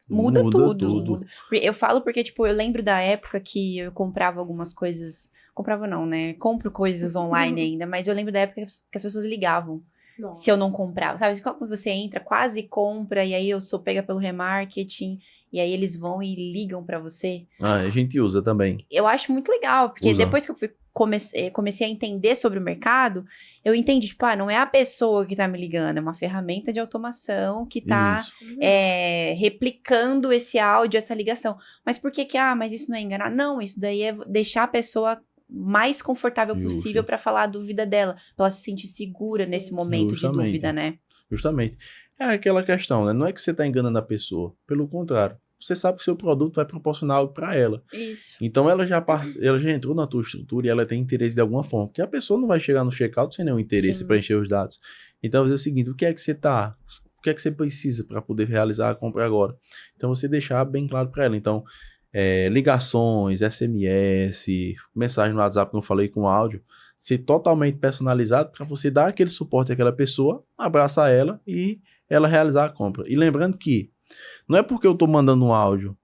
muda tudo. Eu falo porque, tipo, eu lembro da época que eu comprava algumas coisas. Comprava não, né? Compro coisas online ainda, mas eu lembro da época que as pessoas ligavam. Nossa. Se eu não comprava. Sabe, quando você entra, quase compra, e aí eu sou pega pelo remarketing, e aí eles vão e ligam pra você. A gente usa também. Eu acho muito legal, porque Usa. depois que eu fui comecei a entender sobre o mercado, eu entendi, tipo, não é a pessoa que tá me ligando, é uma ferramenta de automação que tá Isso. replicando esse áudio, essa ligação. Mas por que mas isso não é enganar? Não, isso daí é deixar a pessoa mais confortável possível para falar a dúvida dela, pra ela se sentir segura nesse momento de dúvida, né? Justamente. É aquela questão, né? Não é que você tá enganando a pessoa, pelo contrário. Você sabe que o seu produto vai proporcionar algo para ela. Isso. Então, ela já entrou na tua estrutura e ela tem interesse de alguma forma. Porque a pessoa não vai chegar no checkout sem nenhum interesse para encher os dados. Então, vou dizer o seguinte, o que é que você precisa para poder realizar a compra agora? Então, você deixar bem claro para ela. Então, ligações, SMS, mensagem no WhatsApp, como eu falei, com áudio, ser totalmente personalizado para você dar aquele suporte àquela pessoa, abraçar ela e ela realizar a compra. E lembrando que não é porque eu estou mandando um áudio,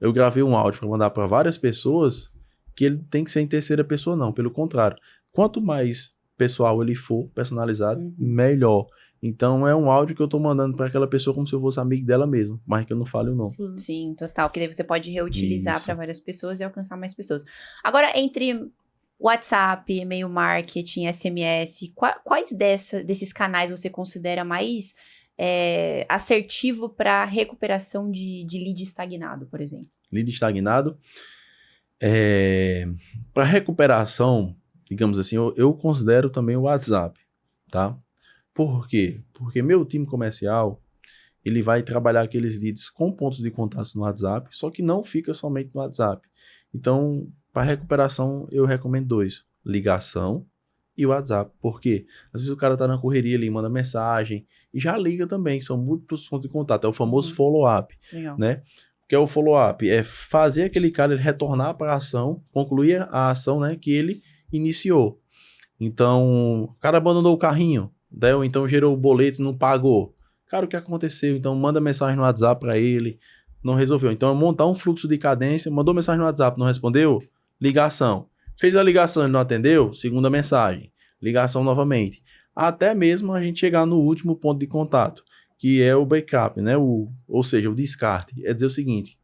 eu gravei um áudio para mandar para várias pessoas, que ele tem que ser em terceira pessoa, não. Pelo contrário, quanto mais pessoal ele for, personalizado, melhor. Então é um áudio que eu estou mandando para aquela pessoa como se eu fosse amigo dela mesmo, mas que eu não fale o nome. Sim, total. Porque daí você pode reutilizar para várias pessoas e alcançar mais pessoas. Agora, entre WhatsApp, e-mail marketing, SMS, quais desses canais você considera mais assertivo para recuperação de lead estagnado, por exemplo? Lead estagnado. Para recuperação, digamos assim, eu considero também o WhatsApp, tá? Por quê? Porque meu time comercial, ele vai trabalhar aqueles leads com pontos de contato no WhatsApp, só que não fica somente no WhatsApp. Então, para recuperação, eu recomendo 2. Ligação e o WhatsApp. Por quê? Às vezes o cara tá na correria ali, manda mensagem e já liga também. São múltiplos pontos de contato. É o famoso follow-up, né? Que é o follow-up. É fazer aquele cara ele retornar para a ação, concluir a ação, né, que ele iniciou. Então, o cara abandonou o carrinho, né, ou então gerou o boleto e não pagou. Cara, o que aconteceu? Então, manda mensagem no WhatsApp para ele. Não resolveu. Então, é montar um fluxo de cadência. Mandou mensagem no WhatsApp, não respondeu? Ligação. Fez a ligação, ele não atendeu? Segunda mensagem. Ligação novamente. Até mesmo a gente chegar no último ponto de contato, que é o backup, né? Ou seja, o descarte. É dizer o seguinte,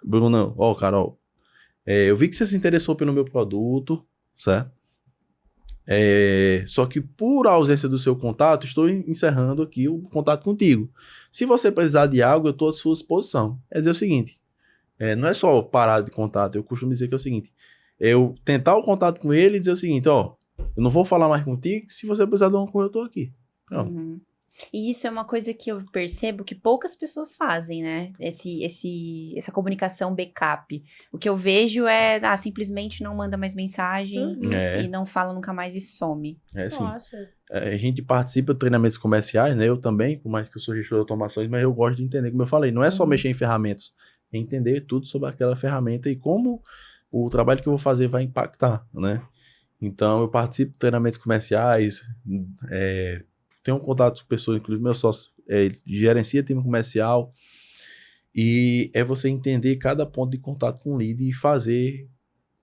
Bruno, Carol, eu vi que você se interessou pelo meu produto, certo? Só que por ausência do seu contato, estou encerrando aqui o contato contigo. Se você precisar de algo, eu estou à sua disposição. É dizer o seguinte, não é só parar de contato, eu costumo dizer que é o seguinte, eu tentar o contato com ele e dizer o seguinte, eu não vou falar mais contigo, se você precisar de uma coisa, eu estou aqui. E isso é uma coisa que eu percebo que poucas pessoas fazem, né? Essa comunicação backup. O que eu vejo é, simplesmente não manda mais mensagem e não fala nunca mais e some. Sim. A gente participa de treinamentos comerciais, né? Eu também, por mais que eu sou gestor de automações, mas eu gosto de entender, como eu falei, não é só mexer em ferramentas, é entender tudo sobre aquela ferramenta e como o trabalho que eu vou fazer vai impactar, né? Então, eu participo de treinamentos comerciais, tenho um contato com pessoas, inclusive meu sócio gerencia time comercial, e é você entender cada ponto de contato com o lead e fazer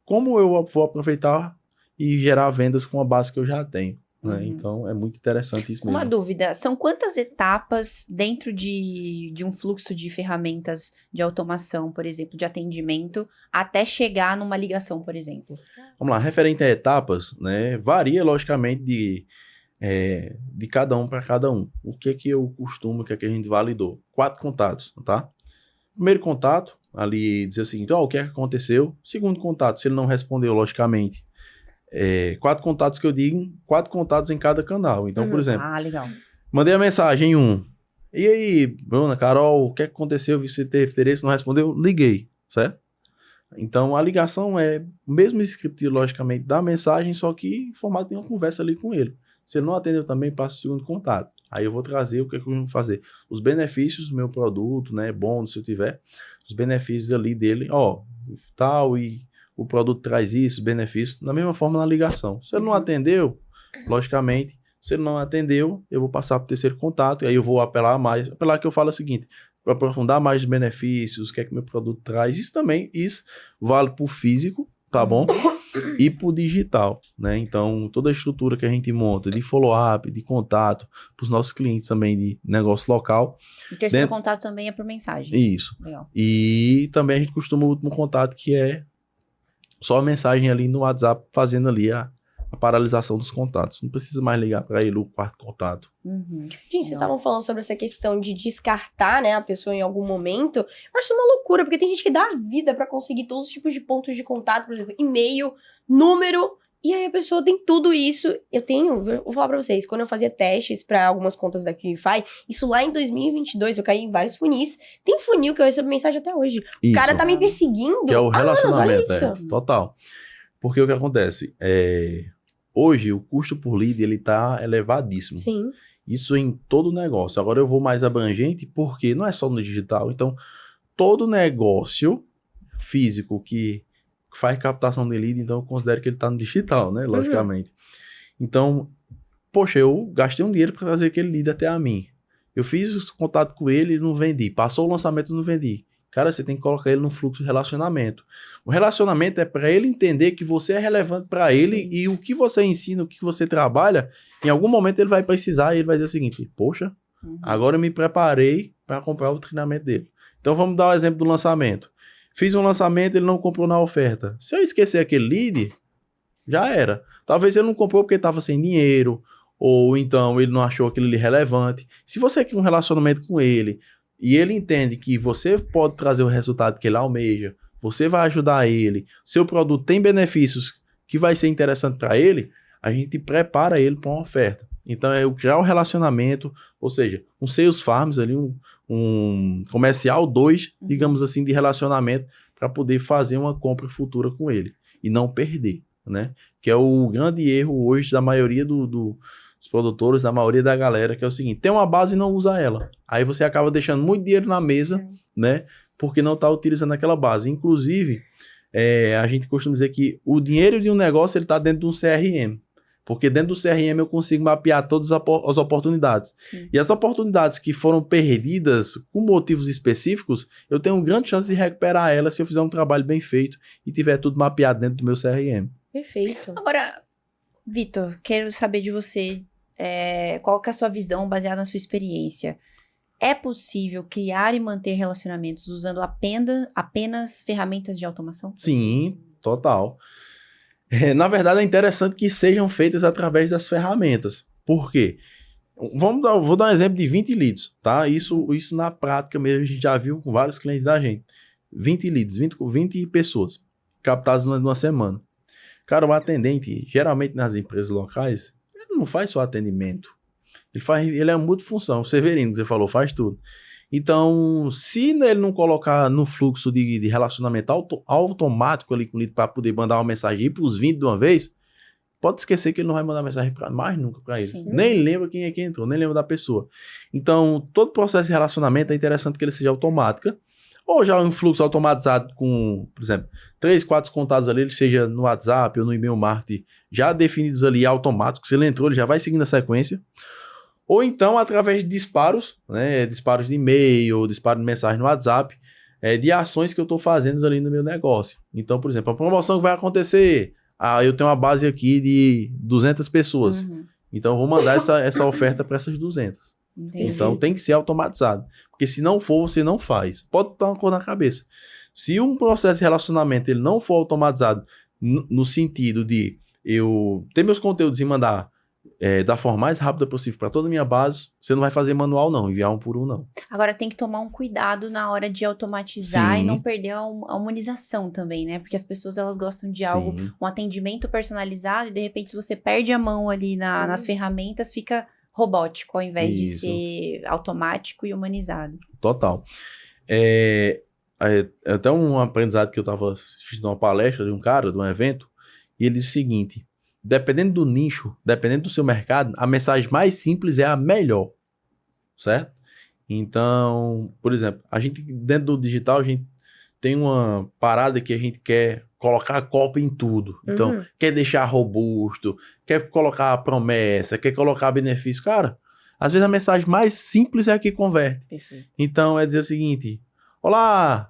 como eu vou aproveitar e gerar vendas com a base que eu já tenho. Né? Então, é muito interessante isso mesmo. Uma dúvida, são quantas etapas dentro de um fluxo de ferramentas de automação, por exemplo, de atendimento, até chegar numa ligação, por exemplo? Vamos lá, referente a etapas, né, varia logicamente de cada um para cada um. O que é que eu costumo, o que é que a gente validou? 4 contatos, tá? Primeiro contato, ali dizer o seguinte, o que é que aconteceu? Segundo contato, se ele não respondeu, logicamente, 4 contatos que eu digo, 4 contatos em cada canal. Então, por exemplo, legal. Mandei a mensagem 1. E aí, Bruna, Carol, o que é que aconteceu? Você teve interesse, não respondeu? Liguei, certo? Então, a ligação é o mesmo script, logicamente, da mensagem, só que em formato de uma conversa ali com ele. Se ele não atendeu também, passa o segundo contato. Aí eu vou trazer o que eu vou fazer. Os benefícios do meu produto, né? Bônus, se eu tiver. Os benefícios ali dele, tal, e o produto traz isso, benefícios. Da mesma forma na ligação. Se ele não atendeu, logicamente, se ele não atendeu, eu vou passar para o terceiro contato. E aí eu vou apelar mais. Apelar que eu falo o seguinte, para aprofundar mais os benefícios, o que é que meu produto traz. Isso vale para o físico, tá bom? E para o digital, né? Então, toda a estrutura que a gente monta de follow-up, de contato, para os nossos clientes também de negócio local. E o terceiro contato também é por mensagem. Isso. Legal. E também a gente costuma o último contato, que é só a mensagem ali no WhatsApp fazendo ali a paralisação dos contatos. Não precisa mais ligar para ele o quarto contato. Gente, vocês estavam falando sobre essa questão de descartar, né, a pessoa em algum momento. Eu acho isso uma loucura, porque tem gente que dá a vida pra conseguir todos os tipos de pontos de contato, por exemplo, e-mail, número, e aí a pessoa tem tudo isso. Vou falar pra vocês, quando eu fazia testes pra algumas contas da QIFI, isso lá em 2022, eu caí em vários funis. Tem funil que eu recebo mensagem até hoje. O cara tá me perseguindo. Que é o relacionamento, olha isso. Total. Porque o que acontece? Hoje, o custo por lead, ele tá elevadíssimo. Sim. Isso em todo negócio. Agora eu vou mais abrangente, porque não é só no digital. Então, todo negócio físico que faz captação de lead, então eu considero que ele tá no digital, né? Logicamente. Então, poxa, eu gastei um dinheiro para trazer aquele lead até a mim. Eu fiz contato com ele e não vendi. Passou o lançamento e não vendi. Cara, você tem que colocar ele no fluxo de relacionamento. O relacionamento é para ele entender que você é relevante para ele. Sim. E o que você ensina, o que você trabalha, em algum momento ele vai precisar e ele vai dizer o seguinte: poxa, agora eu me preparei para comprar o treinamento dele. Então vamos dar o exemplo do lançamento. Fiz um lançamento, ele não comprou na oferta. Se eu esquecer aquele lead, já era. Talvez ele não comprou porque estava sem dinheiro, ou então ele não achou aquilo ali relevante. Se você quer um relacionamento com ele, e ele entende que você pode trazer o resultado que ele almeja, você vai ajudar ele, seu produto tem benefícios que vai ser interessante para ele, a gente prepara ele para uma oferta. Então é o criar o relacionamento, ou seja, um sales farms ali, um comercial 2, digamos assim, de relacionamento para poder fazer uma compra futura com ele e não perder, né? Que é o grande erro hoje da maioria dos produtores, da maioria da galera, que é o seguinte: tem uma base e não usa ela. Aí você acaba deixando muito dinheiro na mesa, né? Porque não está utilizando aquela base. Inclusive, a gente costuma dizer que o dinheiro de um negócio ele está dentro de um CRM. Porque dentro do CRM eu consigo mapear todas as oportunidades. Sim. E as oportunidades que foram perdidas por motivos específicos, eu tenho uma grande chance de recuperar elas se eu fizer um trabalho bem feito e tiver tudo mapeado dentro do meu CRM. Perfeito. Agora, Vitor, quero saber de você, qual que é a sua visão baseada na sua experiência. É possível criar e manter relacionamentos usando apenas ferramentas de automação? Sim, total. Na verdade, é interessante que sejam feitas através das ferramentas. Por quê? Vou dar um exemplo de 20 leads, tá? Isso na prática mesmo, a gente já viu com vários clientes da gente. 20 leads, 20 pessoas captadas numa semana. Cara, o atendente, geralmente nas empresas locais, ele não faz só atendimento. Ele é multifunção. O Severino, que você falou, faz tudo. Então, se ele não colocar no fluxo de relacionamento automático ali com o lead para poder mandar uma mensagem para os 20 de uma vez, pode esquecer que ele não vai mandar mensagem mais nunca para ele. Sim. Nem lembra quem é que entrou, nem lembra da pessoa. Então, todo processo de relacionamento é interessante que ele seja automático, ou já um fluxo automatizado com, por exemplo, 3, 4 contatos ali, ele seja no WhatsApp ou no e-mail marketing, já definidos ali automáticos. Se ele entrou, ele já vai seguindo a sequência. Ou então, através de disparos, né? Disparos de e-mail, disparo de mensagem no WhatsApp, de ações que eu estou fazendo ali no meu negócio. Então, por exemplo, a promoção que vai acontecer, eu tenho uma base aqui de 200 pessoas. Então, eu vou mandar essa oferta para essas 200. Entendi. Então, tem que ser automatizado. Porque se não for, você não faz. Pode estar uma cor na cabeça. Se um processo de relacionamento ele não for automatizado, no sentido de eu ter meus conteúdos e mandar da forma mais rápida possível para toda a minha base, você não vai fazer manual não, enviar um por um não. Agora tem que tomar um cuidado na hora de automatizar. Sim. E não perder a humanização também, né? Porque as pessoas elas gostam de algo, um atendimento personalizado e de repente se você perde a mão ali nas ferramentas, fica robótico ao invés de ser automático e humanizado. Total. Até um aprendizado que eu estava assistindo uma palestra de um cara, de um evento, e ele disse o seguinte: dependendo do nicho, dependendo do seu mercado, a mensagem mais simples é a melhor, certo? Então, por exemplo, a gente dentro do digital, a gente tem uma parada que a gente quer colocar copy em tudo. Então, quer deixar robusto, quer colocar promessa, quer colocar benefício. Cara, às vezes a mensagem mais simples é a que converte. Perfeito. Então, é dizer o seguinte: olá,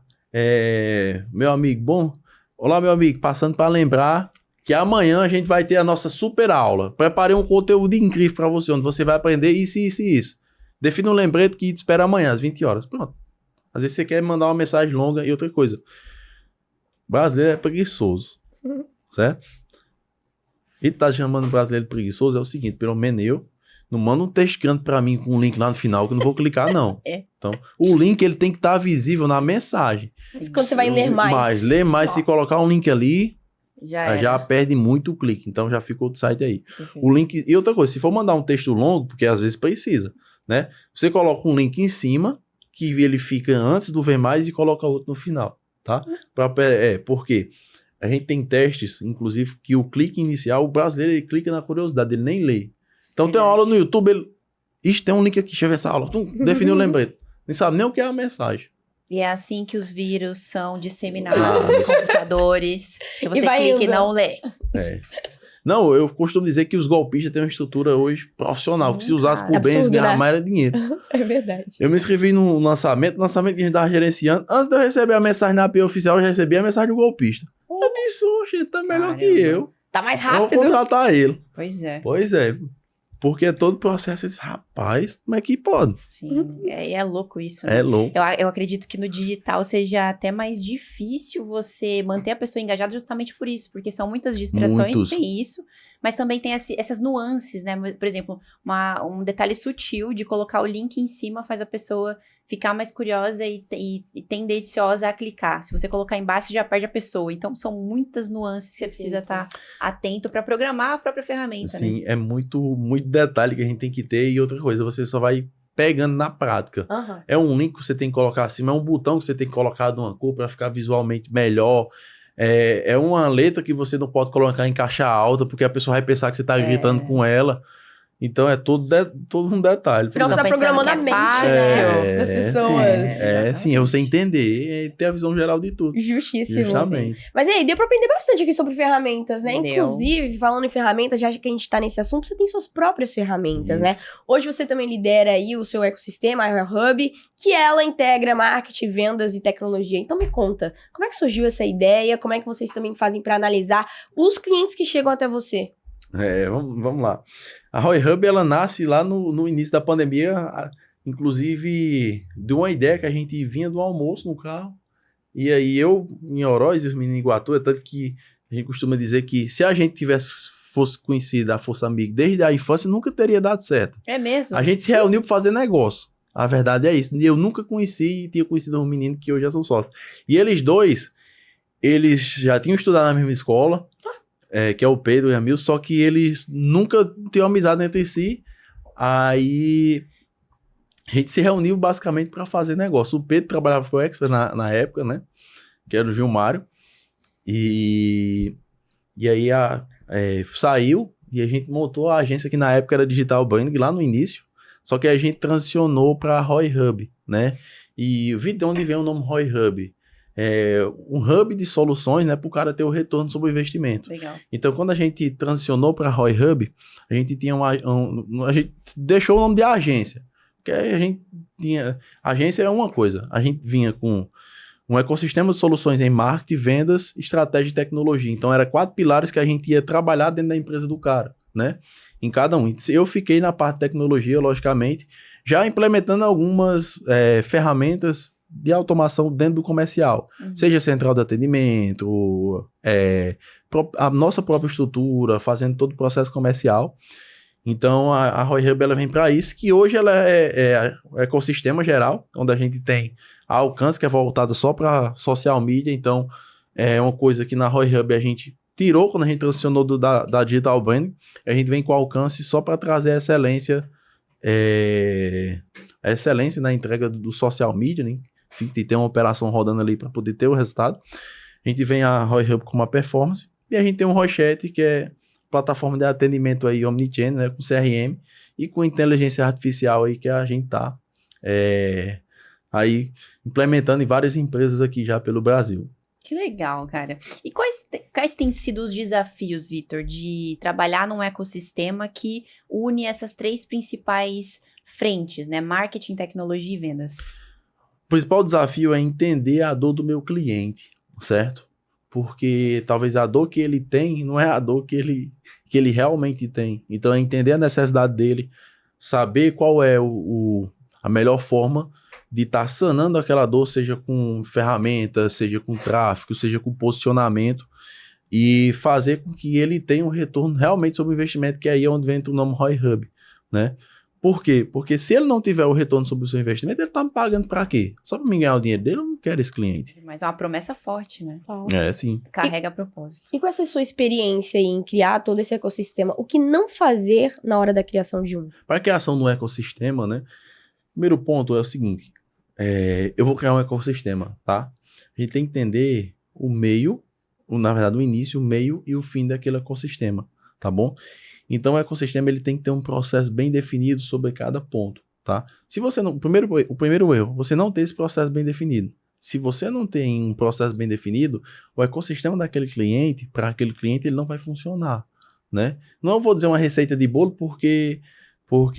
meu amigo, bom? Olá, meu amigo, passando para lembrar que amanhã a gente vai ter a nossa super aula. Preparei um conteúdo incrível para você, onde você vai aprender isso, isso e isso. Defina um lembrete que te espera amanhã, às 20 horas. Pronto. Às vezes você quer mandar uma mensagem longa e outra coisa. O brasileiro é preguiçoso. certo? E tá chamando o brasileiro de preguiçoso é o seguinte, pelo menos eu, não manda um texto grande pra mim com um link lá no final que eu não vou clicar, não. Então, o link ele tem que estar visível na mensagem. Quando você vai ler mais. Ler mais, se colocar um link ali, Já perde muito o clique. Então, já fica outro site aí. Perfeito. O link... E outra coisa, se for mandar um texto longo, porque às vezes precisa, né? Você coloca um link em cima, que ele fica antes do ver mais e coloca outro no final, tá? Por quê? A gente tem testes, inclusive, que o clique inicial, o brasileiro, ele clica na curiosidade, ele nem lê. Então tem uma aula no YouTube, ele... Ixi, tem um link aqui, deixa eu ver essa aula. Definiu o lembrete. Nem sabe nem o que é a mensagem. E é assim que os vírus são disseminados nos computadores. Que você vai clica e indo. não lê. Não, eu costumo dizer que os golpistas têm uma estrutura hoje profissional, Sim, que se usasse cara. por bem, eles Absurdo, ganhavam né? mais era dinheiro. É verdade. Eu me inscrevi no lançamento que a gente tava gerenciando. Antes de eu receber a mensagem na API oficial, eu já recebi a mensagem do golpista. Eu disse, oxe, ele tá melhor que Caramba. eu. Tá mais Eu vou rápido. contratar ele. Pois é. Pois é. Porque todo o processo, eu disse, rapaz, como é que pode? Sim. É louco isso, né? É louco. Eu acredito que no digital seja até mais difícil você manter a pessoa engajada justamente por isso, porque são muitas distrações, Muitos. tem isso, mas também tem essas nuances, né? Por exemplo, um detalhe sutil de colocar o link em cima faz a pessoa ficar mais curiosa e tendenciosa a clicar. Se você colocar embaixo, já perde a pessoa. Então, são muitas nuances que você precisa estar atento para programar a própria ferramenta, né? Sim, é muito detalhe que a gente tem que ter. E outra coisa, você só vai pegando na prática. Aham. É um link que você tem que colocar acima, é um botão que você tem que colocar de uma cor para ficar visualmente melhor. É uma letra que você não pode colocar em caixa alta, porque a pessoa vai pensar que você está gritando com ela. Então é todo um detalhe. Afinal, você tá pensando programando que a é mente, fácil. né? Das pessoas. Sim, é você entender e ter a visão geral de tudo. Justíssimo. Justamente. Mas e aí, deu pra aprender bastante aqui sobre ferramentas, né? Deu. Inclusive, falando em ferramentas, já que a gente tá nesse assunto, você tem suas próprias ferramentas, né? Isso. Hoje você também lidera aí o seu ecossistema, a Hub, que ela integra marketing, vendas e tecnologia. Então me conta, como é que surgiu essa ideia? Como é que vocês também fazem pra analisar os clientes que chegam até você? Vamos lá. A Roy Hub, ela nasce lá no início da pandemia, inclusive de uma ideia que a gente vinha do almoço no carro, e aí eu, em Oroz, e os meninos em Iguatu, é tanto que a gente costuma dizer que se a gente fosse conhecido a Força Amiga desde a infância, nunca teria dado certo. É mesmo? A gente se reuniu para fazer negócio. A verdade é isso. E eu nunca conheci e tinha conhecido um menino que hoje já são sócios. E eles dois, eles já tinham estudado na mesma escola, que é o Pedro e a Mil, só que eles nunca tinham amizade entre si. Aí a gente se reuniu basicamente para fazer negócio. O Pedro trabalhava para o Expert na época, né? Que era o Gilmário. E aí saiu e a gente montou a agência que na época era Digital Branding, lá no início. Só que a gente transicionou para Roy Hub, né? E vi de onde vem o nome Roy Hub. Um hub de soluções, né, para o cara ter o retorno sobre o investimento. Legal. Então, quando a gente transicionou para a Roy Hub, a gente tinha a gente deixou o nome de agência. Porque a gente tinha... Agência é uma coisa. A gente vinha com um ecossistema de soluções em marketing, vendas, estratégia e tecnologia. Então, era 4 pilares que a gente ia trabalhar dentro da empresa do cara, né? Em cada um. Eu fiquei na parte de tecnologia, logicamente, já implementando algumas ferramentas de automação dentro do comercial, seja central de atendimento, a nossa própria estrutura, fazendo todo o processo comercial. Então, a Roy Hub, ela vem para isso, que hoje ela é o ecossistema geral, onde a gente tem a alcance, que é voltada só para social media. Então, é uma coisa que na Roy Hub a gente tirou quando a gente transicionou da Digital Branding. A gente vem com alcance só para trazer a excelência na entrega do social media, né? E ter uma operação rodando ali para poder ter o resultado. A gente vem a Roy Hub com uma performance e a gente tem um Roy Chat, que é plataforma de atendimento aí omnichannel, né, com CRM e com inteligência artificial aí que a gente tá aí implementando em várias empresas aqui já pelo Brasil. Que legal, cara. E quais têm sido os desafios, Vitor, de trabalhar num ecossistema que une essas 3 principais frentes, né? Marketing, tecnologia e vendas. O principal desafio é entender a dor do meu cliente, certo? Porque talvez a dor que ele tem não é a dor que ele realmente tem. Então é entender a necessidade dele, saber qual é a melhor forma de estar sanando aquela dor, seja com ferramentas, seja com tráfego, seja com posicionamento. e fazer com que ele tenha um retorno realmente sobre o investimento, que aí é onde entra o nome ROI Hub, né? Por quê? Porque se ele não tiver o retorno sobre o seu investimento, ele tá me pagando para quê? Só para mim ganhar o dinheiro dele, eu não quero esse cliente. Mas é uma promessa forte, né? É, sim. Carrega propósito. E com essa sua experiência em criar todo esse ecossistema, o que não fazer na hora da criação de um? Para a criação do ecossistema, né? Primeiro ponto é o seguinte, eu vou criar um ecossistema, tá? A gente tem que entender o meio, na verdade o início, o meio e o fim daquele ecossistema, tá bom? Então o ecossistema ele tem que ter um processo bem definido sobre cada ponto, tá? Se você não, o primeiro erro, você não ter esse processo bem definido. Se você não tem um processo bem definido, o ecossistema daquele cliente, para aquele cliente, ele não vai funcionar, né? Não vou dizer uma receita de bolo porque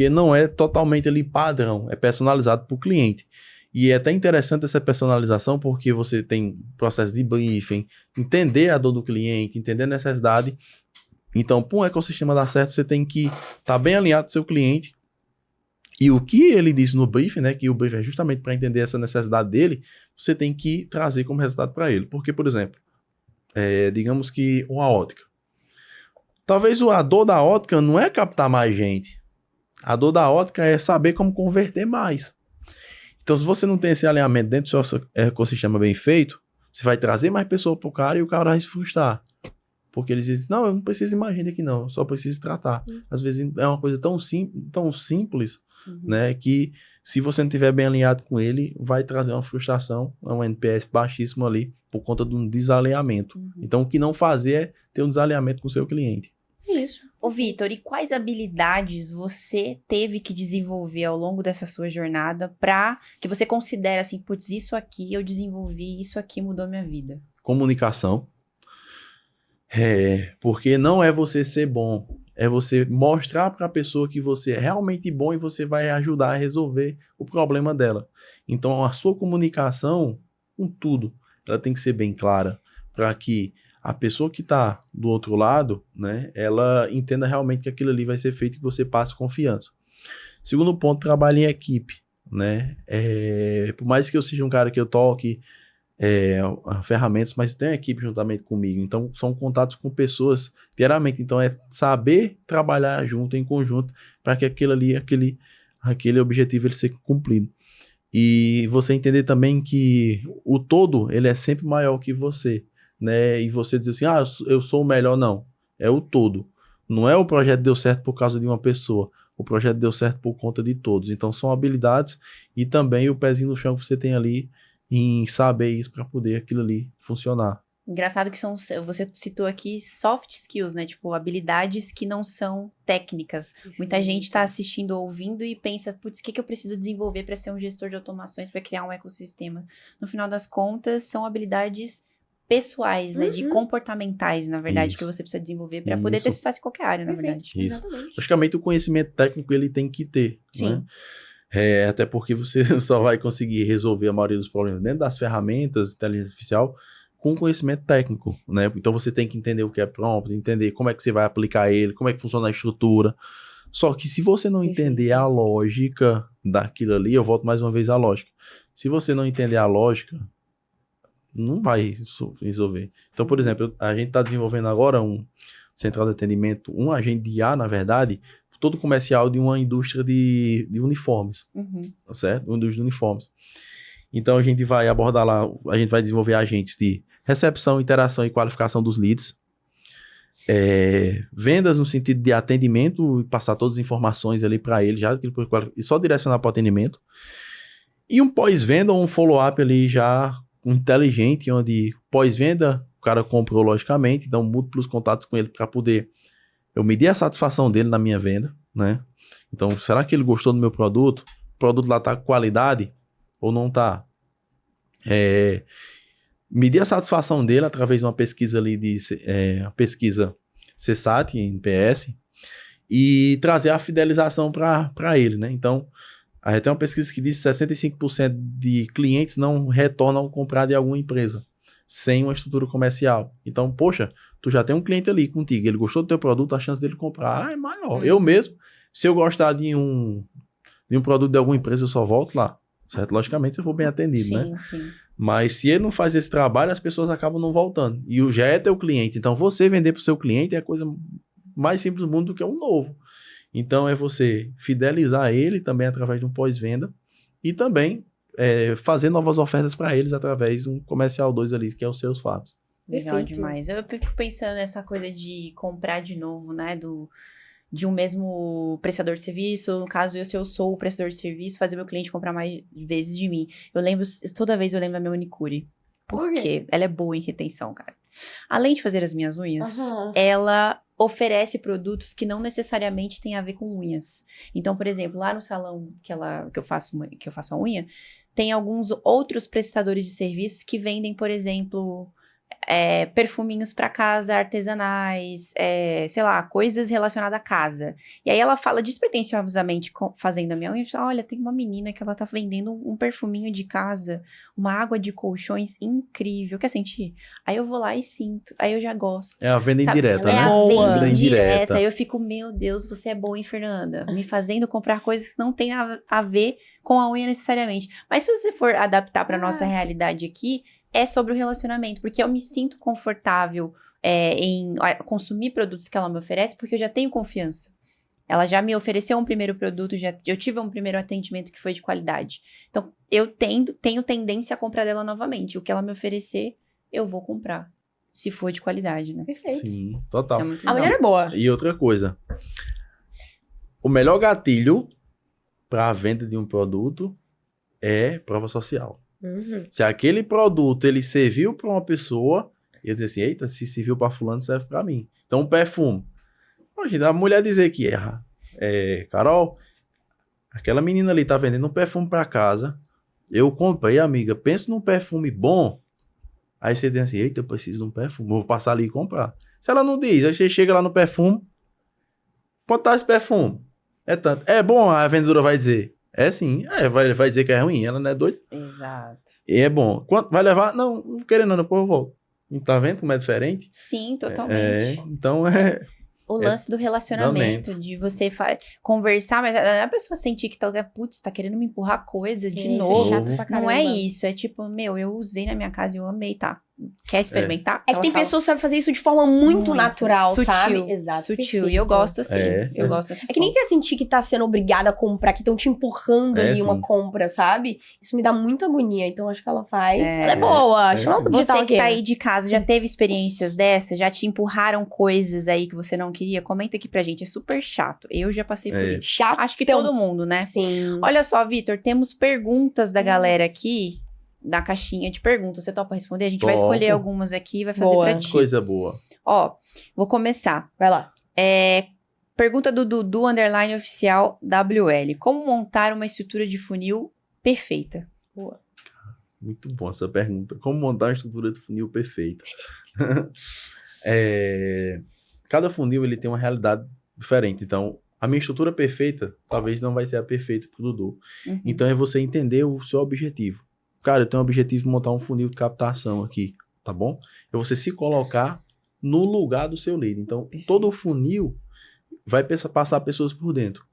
não é totalmente ali padrão, é personalizado para o cliente. E é até interessante essa personalização porque você tem processo de briefing, entender a dor do cliente, entender a necessidade. Então, para um ecossistema dar certo, você tem que estar bem alinhado com o seu cliente. E o que ele disse no briefing, né, que o briefing é justamente para entender essa necessidade dele, você tem que trazer como resultado para ele. Porque, por exemplo, digamos que uma ótica. Talvez a dor da ótica não é captar mais gente. A dor da ótica é saber como converter mais. Então, se você não tem esse alinhamento dentro do seu ecossistema bem feito, você vai trazer mais pessoas para o cara e o cara vai se frustrar. Porque eles dizem, não, eu não preciso de mais gente aqui não, eu só preciso tratar. Às vezes é uma coisa tão simples, né, que se você não estiver bem alinhado com ele, vai trazer uma frustração, um NPS baixíssimo ali, por conta de um desalinhamento. Então, o que não fazer é ter um desalinhamento com o seu cliente. Isso. Ô, Vitor, e quais habilidades você teve que desenvolver ao longo dessa sua jornada para que você considere assim, putz, isso aqui eu desenvolvi, isso aqui mudou minha vida? Comunicação. Porque não é você ser bom, é você mostrar para a pessoa que você é realmente bom e você vai ajudar a resolver o problema dela. Então, a sua comunicação com tudo, ela tem que ser bem clara para que a pessoa que está do outro lado, né, ela entenda realmente que aquilo ali vai ser feito e que você passe confiança. Segundo ponto, trabalho em equipe, né? Por mais que eu seja um cara que eu toque ferramentas, mas tem uma equipe juntamente comigo, então são contatos com pessoas diariamente, então é saber trabalhar junto, em conjunto, para que aquele objetivo ele seja cumprido. E você entender também que o todo, ele é sempre maior que você, né? E você dizer assim, eu sou o melhor, não, é o todo. Não é o projeto deu certo por causa de uma pessoa, o projeto deu certo por conta de todos. Então são habilidades e também o pezinho no chão que você tem ali em saber isso para poder aquilo ali funcionar. Engraçado que você citou aqui soft skills, né? Tipo, habilidades que não são técnicas. Muita gente está assistindo, ouvindo e pensa, putz, o que eu preciso desenvolver para ser um gestor de automações, para criar um ecossistema? No final das contas, são habilidades pessoais, né? De comportamentais, na verdade, que você precisa desenvolver para poder ter sucesso em qualquer área, na verdade. Isso. Exatamente. Logicamente, o conhecimento técnico ele tem que ter, Sim. né? Até porque você só vai conseguir resolver a maioria dos problemas dentro das ferramentas de inteligência artificial com conhecimento técnico, né? Então você tem que entender o que é prompt, entender como é que você vai aplicar ele, como é que funciona a estrutura. Só que se você não entender a lógica daquilo ali, eu volto mais uma vez à lógica. Se você não entender a lógica, não vai resolver. Então, por exemplo, a gente está desenvolvendo agora um central de atendimento, um agente de IA, na verdade, todo comercial de uma indústria de uniformes, tá certo? Uma indústria de uniformes. Então, a gente vai abordar lá, a gente vai desenvolver agentes de recepção, interação e qualificação dos leads, vendas no sentido de atendimento, passar todas as informações ali para ele, já e só direcionar para o atendimento, e um pós-venda ou um follow-up ali já inteligente, onde pós-venda o cara comprou logicamente, então múltiplos contatos com ele para poder eu medir a satisfação dele na minha venda, né? Então, será que ele gostou do meu produto? O produto lá tá com qualidade ou não tá? Medir a satisfação dele através de uma pesquisa ali pesquisa CSAT, NPS, e trazer a fidelização para ele, né? Então, a gente tem uma pesquisa que diz que 65% de clientes não retornam a comprar de alguma empresa sem uma estrutura comercial. Então, poxa, tu já tem um cliente ali contigo, ele gostou do teu produto, a chance dele comprar é maior. Eu mesmo, se eu gostar de um produto de alguma empresa, eu só volto lá, certo? Logicamente, eu vou bem atendido, né? Sim. Mas se ele não faz esse trabalho, as pessoas acabam não voltando. E o já é teu cliente. Então, você vender para o seu cliente é a coisa mais simples do mundo do que um novo. Então, é você fidelizar ele também através de um pós-venda e também fazer novas ofertas para eles através de um comercial 2 ali, que é os seus fatos. Legal Perfeito. demais. Eu fico pensando nessa coisa de comprar de novo, né? De um mesmo prestador de serviço. No caso, se eu sou o prestador de serviço, fazer meu cliente comprar mais vezes de mim. Toda vez eu lembro da minha manicure. Por quê? Porque ela é boa em retenção, cara. Além de fazer as minhas unhas, Aham. ela oferece produtos que não necessariamente têm a ver com unhas. Então, por exemplo, lá no salão que eu faço a unha, tem alguns outros prestadores de serviços que vendem, por exemplo, perfuminhos para casa, artesanais, sei lá, coisas relacionadas à casa. E aí ela fala despretensiosamente, fazendo a minha unha, fala, olha, tem uma menina que ela tá vendendo um perfuminho de casa, uma água de colchões incrível, quer sentir? Aí eu vou lá e sinto, aí eu já gosto. É a venda Sabe? indireta, É né? a Boa. venda indireta. indireta. Eu fico, meu Deus, você é boa, hein, Fernanda? Me fazendo comprar coisas que não tem a ver com a unha necessariamente. Mas se você for adaptar para nossa realidade aqui, é sobre o relacionamento, porque eu me sinto confortável em consumir produtos que ela me oferece, porque eu já tenho confiança. Ela já me ofereceu um primeiro produto, eu tive um primeiro atendimento que foi de qualidade. Então, eu tenho tendência a comprar dela novamente. O que ela me oferecer, eu vou comprar. Se for de qualidade, né? Perfeito. Sim, Isso total. é muito A legal. mulher é boa. E outra coisa, o melhor gatilho para a venda de um produto é prova social. Uhum. Se aquele produto ele serviu para uma pessoa, eu dizer assim, eita, se serviu para fulano, serve para mim. Então, um perfume. Hoje, a mulher dizer que erra. Carol, aquela menina ali tá vendendo um perfume para casa. Eu comprei, amiga. Pensa num perfume bom. Aí você diz assim, eita, eu preciso de um perfume. Vou passar ali e comprar. Se ela não diz, aí você chega lá no perfume. Quanto tá esse perfume? É tanto. É bom, a vendedora vai dizer. É sim. Vai dizer que é ruim. Ela não é doida. Exato. E é bom. Quanto vai levar? Não querendo, não. Depois eu volto. Não tá vendo como é diferente? Sim, totalmente. Então O lance do relacionamento, de você conversar, mas a pessoa sentir que tá querendo me empurrar coisa de Isso é novo. chato pra Não é caramba. isso, é tipo, eu usei na minha casa e eu amei, tá? Quer experimentar? É que tem pessoas que sabem fazer isso de forma muito natural, sutil, sabe? Exato. Sutil, perfeito. e eu gosto assim. É. Eu gosto dessa É que nem forma. quer sentir que tá sendo obrigada a comprar, que estão te empurrando ali sim. uma compra, sabe? Isso me dá muita agonia. Então acho que ela faz. É. Ela é boa. Chama ela pro digital Você que aqui. tá aí de casa, já teve experiências dessas? Já te empurraram coisas aí que você não queria? Comenta aqui pra gente, é super chato. Eu já passei por isso. Chato. Acho que todo mundo, né? Sim. Olha só, Vitor, temos perguntas da galera aqui na caixinha de perguntas. Você topa responder? A gente vai Topo. escolher algumas aqui e vai fazer Boa. pra ti. coisa boa. Ó, vou começar. Vai lá. Pergunta do Dudu _oficial WL. Como montar uma estrutura de funil perfeita? Muito bom essa pergunta. Como montar uma estrutura de funil perfeita? Cada funil ele tem uma realidade diferente. Então, a minha estrutura perfeita talvez não vai ser a perfeita para o Dudu. Uhum. Então, é você entender o seu objetivo. Cara, eu tenho o objetivo de montar um funil de captação aqui, tá bom? É você se colocar no lugar do seu lead. Então, Perfeito. todo funil vai passar pessoas por dentro.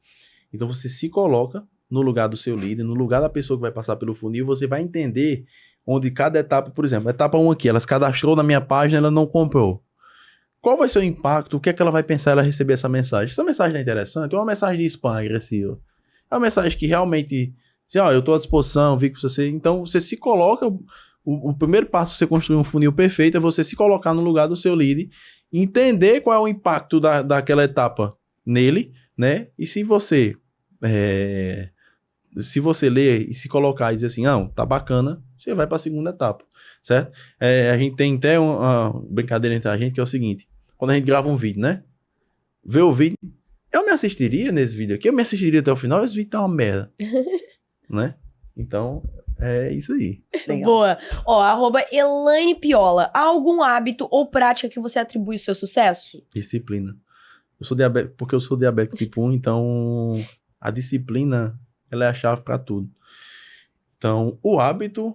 Então, você se coloca no lugar do seu líder, no lugar da pessoa que vai passar pelo funil, você vai entender onde cada etapa, por exemplo, etapa 1 aqui, ela se cadastrou na minha página, ela não comprou. Qual vai ser o impacto? O que é que ela vai pensar ela receber essa mensagem? Essa mensagem é interessante? É uma mensagem de spam agressiva. É uma mensagem que realmente, assim, eu estou à disposição, vi que você... Então, você se coloca... O primeiro passo para você construir um funil perfeito é você se colocar no lugar do seu lead, entender qual é o impacto daquela etapa nele, né? E se você ler e se colocar e dizer assim, não, tá bacana, você vai para a segunda etapa, certo? A gente tem até uma brincadeira entre a gente que é o seguinte, quando a gente grava um vídeo, né? Vê o vídeo, eu me assistiria nesse vídeo aqui, eu me assistiria até o final, esse vídeo tá uma merda, né? Então, é isso aí. Legal. Boa. Ó, @Elaine Piola. Há algum hábito ou prática que você atribui o seu sucesso? Disciplina. Porque eu sou diabético tipo 1, então a disciplina ela é a chave para tudo. Então, o hábito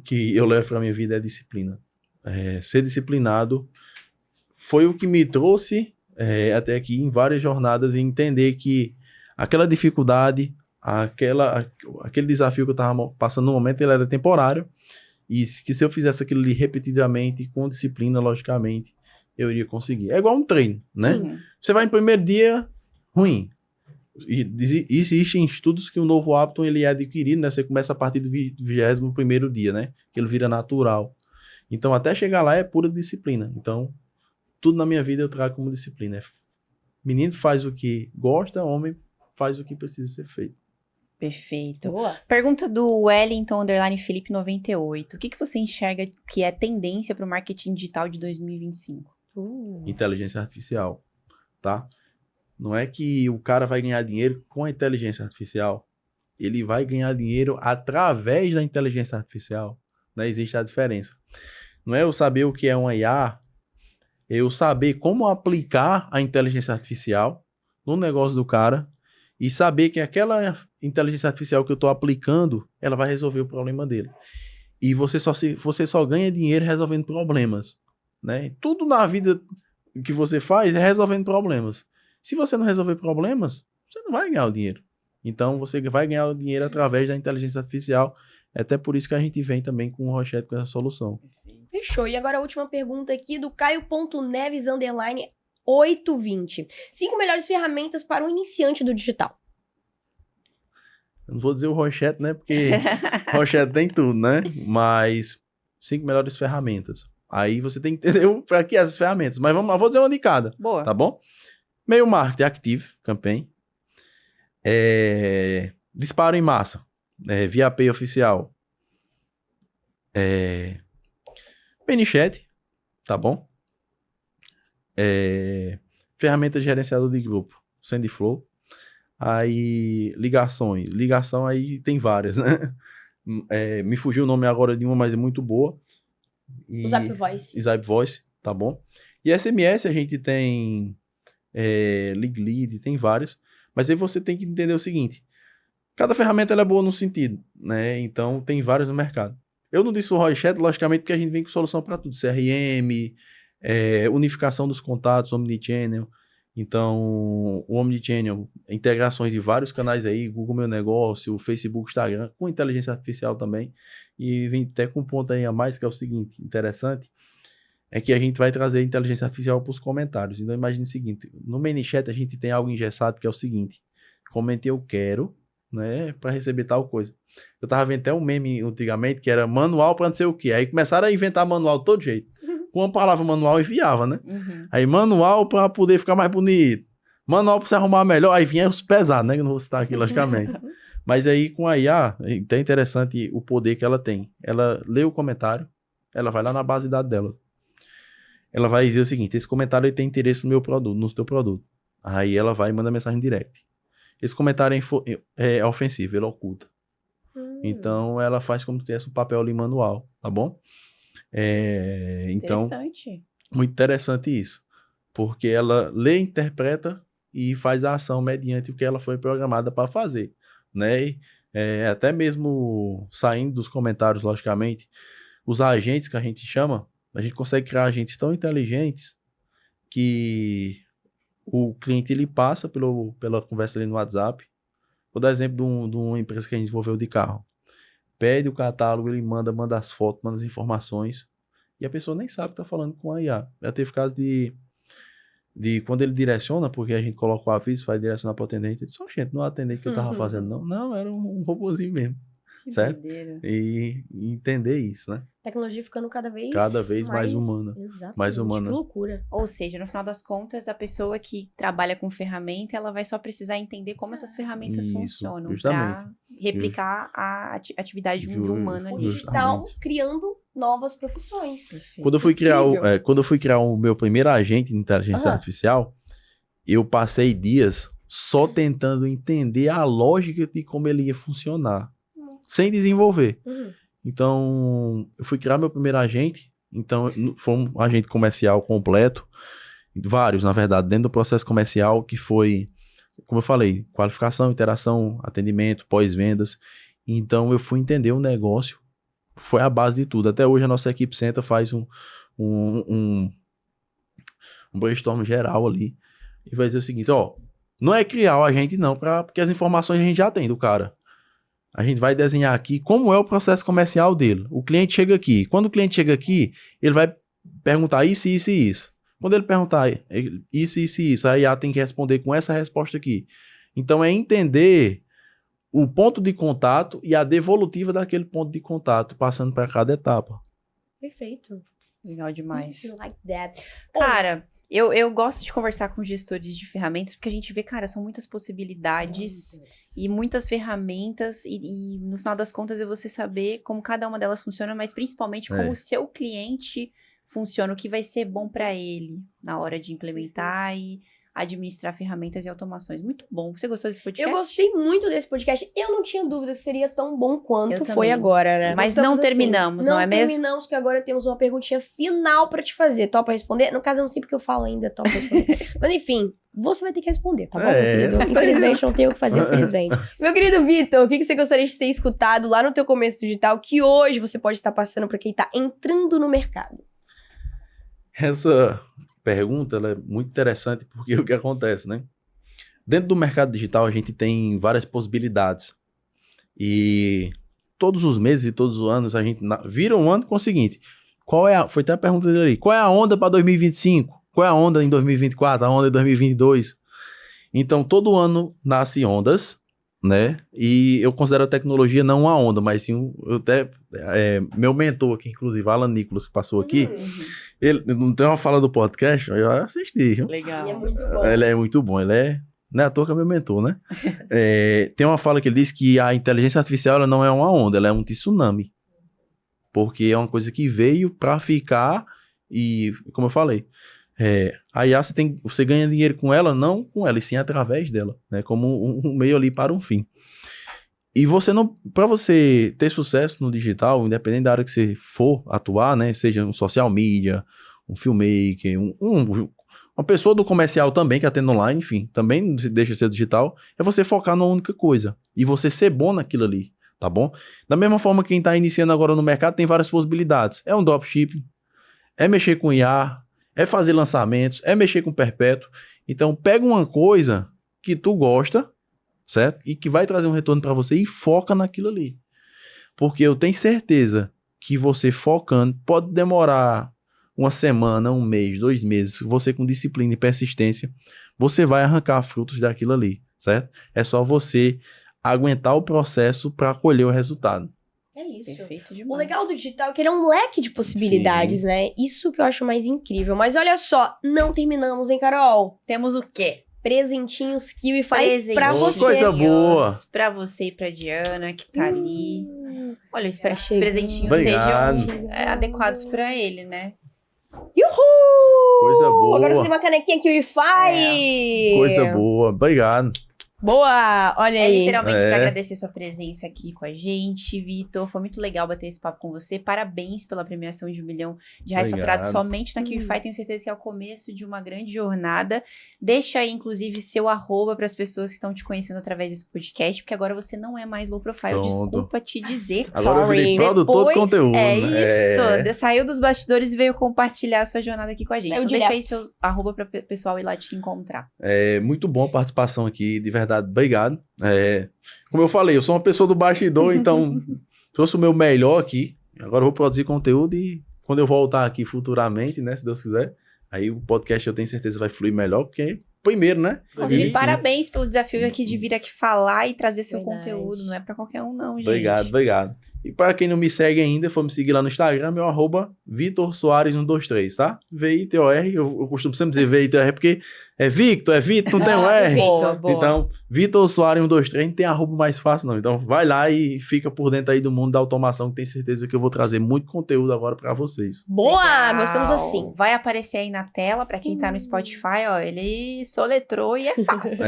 que eu levo para minha vida é a disciplina. Ser disciplinado foi o que me trouxe até aqui em várias jornadas e entender que aquela dificuldade, aquele desafio que eu estava passando no momento, ele era temporário E que se eu fizesse aquilo ali repetidamente, com disciplina, logicamente, eu iria conseguir. É igual um treino, né? Sim. Você vai no primeiro dia, ruim. E existem estudos que o novo hábito ele é adquirido, né? Você começa a partir do 21º dia, né? Que ele vira natural. Então, até chegar lá é pura disciplina. Então, tudo na minha vida eu trago como disciplina. Menino faz o que gosta, homem faz o que precisa ser feito. Perfeito. Boa. Pergunta do Wellington_Felipe98. O que você enxerga que é tendência para o marketing digital de 2025? Inteligência artificial, tá? Não é que o cara vai ganhar dinheiro com a inteligência artificial. Ele vai ganhar dinheiro através da inteligência artificial. Né? Existe a diferença. Não é eu saber o que é uma IA, é eu saber como aplicar a inteligência artificial no negócio do cara e saber que aquela inteligência artificial que eu estou aplicando, ela vai resolver o problema dele. E você só ganha dinheiro resolvendo problemas. Né? Tudo na vida que você faz é resolvendo problemas. Se você não resolver problemas, você não vai ganhar o dinheiro. Então, você vai ganhar o dinheiro através da inteligência artificial. É até por isso que a gente vem também com o Rochette com essa solução. Fechou. E agora a última pergunta aqui do Caio.Neves_820. 5 melhores ferramentas para um iniciante do digital. Eu não vou dizer o Rochette, né? Porque Rochette tem tudo, né? Mas 5 melhores ferramentas. Aí você tem que entender para que essas ferramentas. Mas vamos lá, vou dizer uma de cada. Boa. Tá bom? Mail Marketing Active Campaign. Disparo em massa. Via Pay oficial. ManyChat. Tá bom? Ferramenta de gerenciador de grupo. Sendflow. Aí, ligações. Ligação aí tem várias, né? Me fugiu o nome agora de uma, mas é muito boa. O Zap Voice. Zap Voice, tá bom? E SMS a gente tem Lead, tem várias. Mas aí você tem que entender o seguinte. Cada ferramenta ela é boa no sentido, né? Então tem várias no mercado. Eu não disse o Rochette, logicamente, porque a gente vem com solução para tudo. CRM, unificação dos contatos, Omnichannel. Então, o Omnichannel, integrações de vários canais aí, Google Meu Negócio, Facebook, Instagram, com inteligência artificial também. E vem até com um ponto aí a mais, que é o seguinte, interessante, é que a gente vai trazer inteligência artificial para os comentários. Então, imagine o seguinte, no ManyChat a gente tem algo engessado que é o seguinte, comente eu quero, né, para receber tal coisa. Eu tava vendo até um meme antigamente que era manual para não sei o quê. Aí começaram a inventar manual de todo jeito. Com a palavra manual enviava, né? Uhum. Aí manual para poder ficar mais bonito. Manual para você arrumar melhor. Aí vinha os pesados, né? Que eu não vou citar aqui, logicamente. Mas aí com a IA, é até interessante o poder que ela tem. Ela lê o comentário, ela vai lá na base de dados dela. Ela vai dizer o seguinte, esse comentário ele tem interesse no meu produto, no seu produto. Aí ela vai e manda mensagem direct. Esse comentário é ofensivo, ele oculta. Então ela faz como se tivesse um papel ali manual, tá bom? Então, Interessante. muito interessante isso. Porque ela lê, interpreta e faz a ação mediante o que ela foi programada para fazer, né? Até mesmo saindo dos comentários, logicamente, os agentes que a gente chama, a gente consegue criar agentes tão inteligentes que o cliente ele passa pela conversa ali no WhatsApp. Vou dar exemplo de uma empresa que a gente desenvolveu de carro. Pede o catálogo, ele manda as fotos, manda as informações. E a pessoa nem sabe que está falando com a IA. Já teve caso de quando ele direciona, porque a gente coloca o aviso, vai direcionar para o atendente. Ele disse, gente, não é o atendente que eu estava fazendo, não. Não, era um robôzinho mesmo. Que certo? doideira. E entender isso, né? Tecnologia ficando cada vez mais humana. Exatamente. Mais humana. Que loucura. Ou seja, no final das contas, a pessoa que trabalha com ferramenta, ela vai só precisar entender como essas ferramentas Isso, funcionam justamente. para replicar a atividade de um humano O ali. digital Justamente. criando novas profissões. Perfeito. Quando Incrível. eu fui criar o meu primeiro agente de inteligência Aham. artificial, eu passei dias só tentando entender a lógica de como ele ia funcionar, sem desenvolver. Uhum. Então, eu fui criar meu primeiro agente. Então, foi um agente comercial completo. Vários, na verdade, dentro do processo comercial, que foi, como eu falei, qualificação, interação, atendimento, pós-vendas. Então, eu fui entender o negócio. Foi a base de tudo. Até hoje, a nossa equipe senta, faz um brainstorm geral ali. E vai dizer o seguinte, não é criar o agente não, porque as informações a gente já tem do cara. A gente vai desenhar aqui como é o processo comercial dele. O cliente chega aqui. Quando o cliente chega aqui, ele vai perguntar isso, isso e isso. Quando ele perguntar isso, isso e isso, a IA tem que responder com essa resposta aqui. Então, é entender o ponto de contato e a devolutiva daquele ponto de contato, passando para cada etapa. Perfeito. Legal demais. You like that. Cara, eu gosto de conversar com gestores de ferramentas, porque a gente vê, cara, são muitas possibilidades e muitas ferramentas, e no final das contas é você saber como cada uma delas funciona, mas principalmente como o seu cliente funciona, o que vai ser bom para ele na hora de implementar e administrar ferramentas e automações. Muito bom. Você gostou desse podcast? Eu gostei muito desse podcast. Eu não tinha dúvida que seria tão bom quanto Eu foi também. agora, né? Mas não terminamos, não é mesmo? Não terminamos, porque agora temos uma perguntinha final pra te fazer. Topa responder? No caso, eu não sei porque eu falo ainda, topa responder. Mas enfim, você vai ter que responder, tá bom, meu querido? Infelizmente, não tenho o que fazer, infelizmente. Meu querido Vitor, o que você gostaria de ter escutado lá no teu começo digital que hoje você pode estar passando pra quem tá entrando no mercado? Essa pergunta ela é muito interessante porque o que acontece, né? Dentro do mercado digital, a gente tem várias possibilidades. E todos os meses e todos os anos, a gente vira um ano com o seguinte. Foi até a pergunta dele ali. Qual é a onda para 2025? Qual é a onda em 2024? A onda em 2022? Então, todo ano nasce ondas, né? E eu considero a tecnologia não uma onda, mas sim, meu mentor aqui, inclusive, Alan Nicolas, que passou aqui, ele não tem uma fala do podcast, eu já assisti. Viu? Legal. E é muito bom. Ele é muito bom, não é à toa que é meu mentor, né? Tem uma fala que ele diz que a inteligência artificial ela não é uma onda, ela é um tsunami. Porque é uma coisa que veio para ficar e, como eu falei, a IA você ganha dinheiro com ela, não com ela, e sim através dela, né? Como um meio ali para um fim. E para você ter sucesso no digital, independente da área que você for atuar, né? Seja um social media, um filmmaker, uma pessoa do comercial também que atende online, enfim, também deixa de ser digital, é você focar numa única coisa e você ser bom naquilo ali, tá bom? Da mesma forma que quem está iniciando agora no mercado tem várias possibilidades. É um dropshipping, é mexer com IA, é fazer lançamentos, é mexer com perpétuo. Então, pega uma coisa que tu gosta, certo? E que vai trazer um retorno para você e foca naquilo ali. Porque eu tenho certeza que você focando pode demorar uma semana, um mês, 2 meses, você com disciplina e persistência, você vai arrancar frutos daquilo ali, certo? É só você aguentar o processo para colher o resultado. É isso. Perfeito O demais. legal do digital é que ele é um leque de possibilidades, né? Isso que eu acho mais incrível. Mas olha só, não terminamos, hein, Carol? Temos o quê? Presentinhos KiwiFi pra você. Coisa boa. Pra você e pra Diana, que tá ali. Olha, eu espero que esses chegando. presentinhos Obrigado. sejam adequados pra ele, né? Uhul! Coisa boa. Agora você tem uma canequinha KiwiFi! Coisa boa, obrigado. Boa! Olha É aí. literalmente pra agradecer sua presença aqui com a gente, Vitor. Foi muito legal bater esse papo com você. Parabéns pela premiação de R$1 milhão Obrigado. faturados somente na KiwiFi. Tenho certeza que é o começo de uma grande jornada. Deixa aí, inclusive, seu @, para as pessoas que estão te conhecendo através desse podcast, porque agora você não é mais low profile. Pronto. Desculpa te dizer. Agora eu virei Sorry. produtor de conteúdo. É né? isso. Saiu dos bastidores e veio compartilhar a sua jornada aqui com a gente. Saiu Então direto. deixa aí seu @ para o pessoal ir lá te encontrar. É muito bom a participação aqui, de verdade, obrigado. Como eu falei, eu sou uma pessoa do bastidor, então trouxe o meu melhor aqui. Agora eu vou produzir conteúdo e quando eu voltar aqui futuramente, né, se Deus quiser, aí o podcast eu tenho certeza vai fluir melhor, porque primeiro, né? Inclusive, E- parabéns pelo desafio aqui de vir aqui falar e trazer seu Verdade. conteúdo. Não é pra qualquer um, não, gente. Obrigado. E para quem não me segue ainda, for me seguir lá no Instagram, meu @Vitor Soares 123, tá? VITOR, eu costumo sempre dizer VITOR, porque é Victor, não tem um R. Boa, boa. Então, Vitor Soares 123, não tem @ mais fácil não. Então, vai lá e fica por dentro aí do mundo da automação, que tem certeza que eu vou trazer muito conteúdo agora para vocês. Boa! Legal. Gostamos assim. Vai aparecer aí na tela, pra quem tá no Spotify, ó, ele soletrou e é fácil.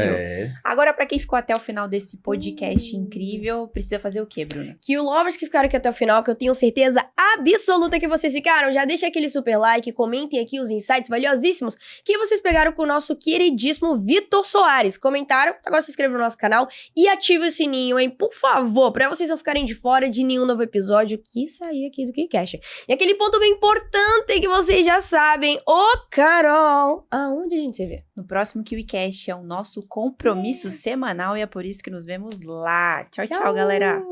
Agora, pra quem ficou até o final desse podcast incrível, precisa fazer o quê, Bruna? Que o Lovers que ficaram aqui até o final, que eu tenho certeza absoluta que vocês ficaram, já deixa aquele super like, comentem aqui os insights valiosíssimos que vocês pegaram com o nosso queridíssimo Vitor Soares. Comentaram? Agora se inscreva no nosso canal e ative o sininho, hein? Por favor, pra vocês não ficarem de fora de nenhum novo episódio que sair aqui do KiwiCast. E aquele ponto bem importante que vocês já sabem, Carol, aonde a gente se vê? No próximo KiwiCast é o nosso compromisso semanal e é por isso que nos vemos lá. Tchau, tchau, galera!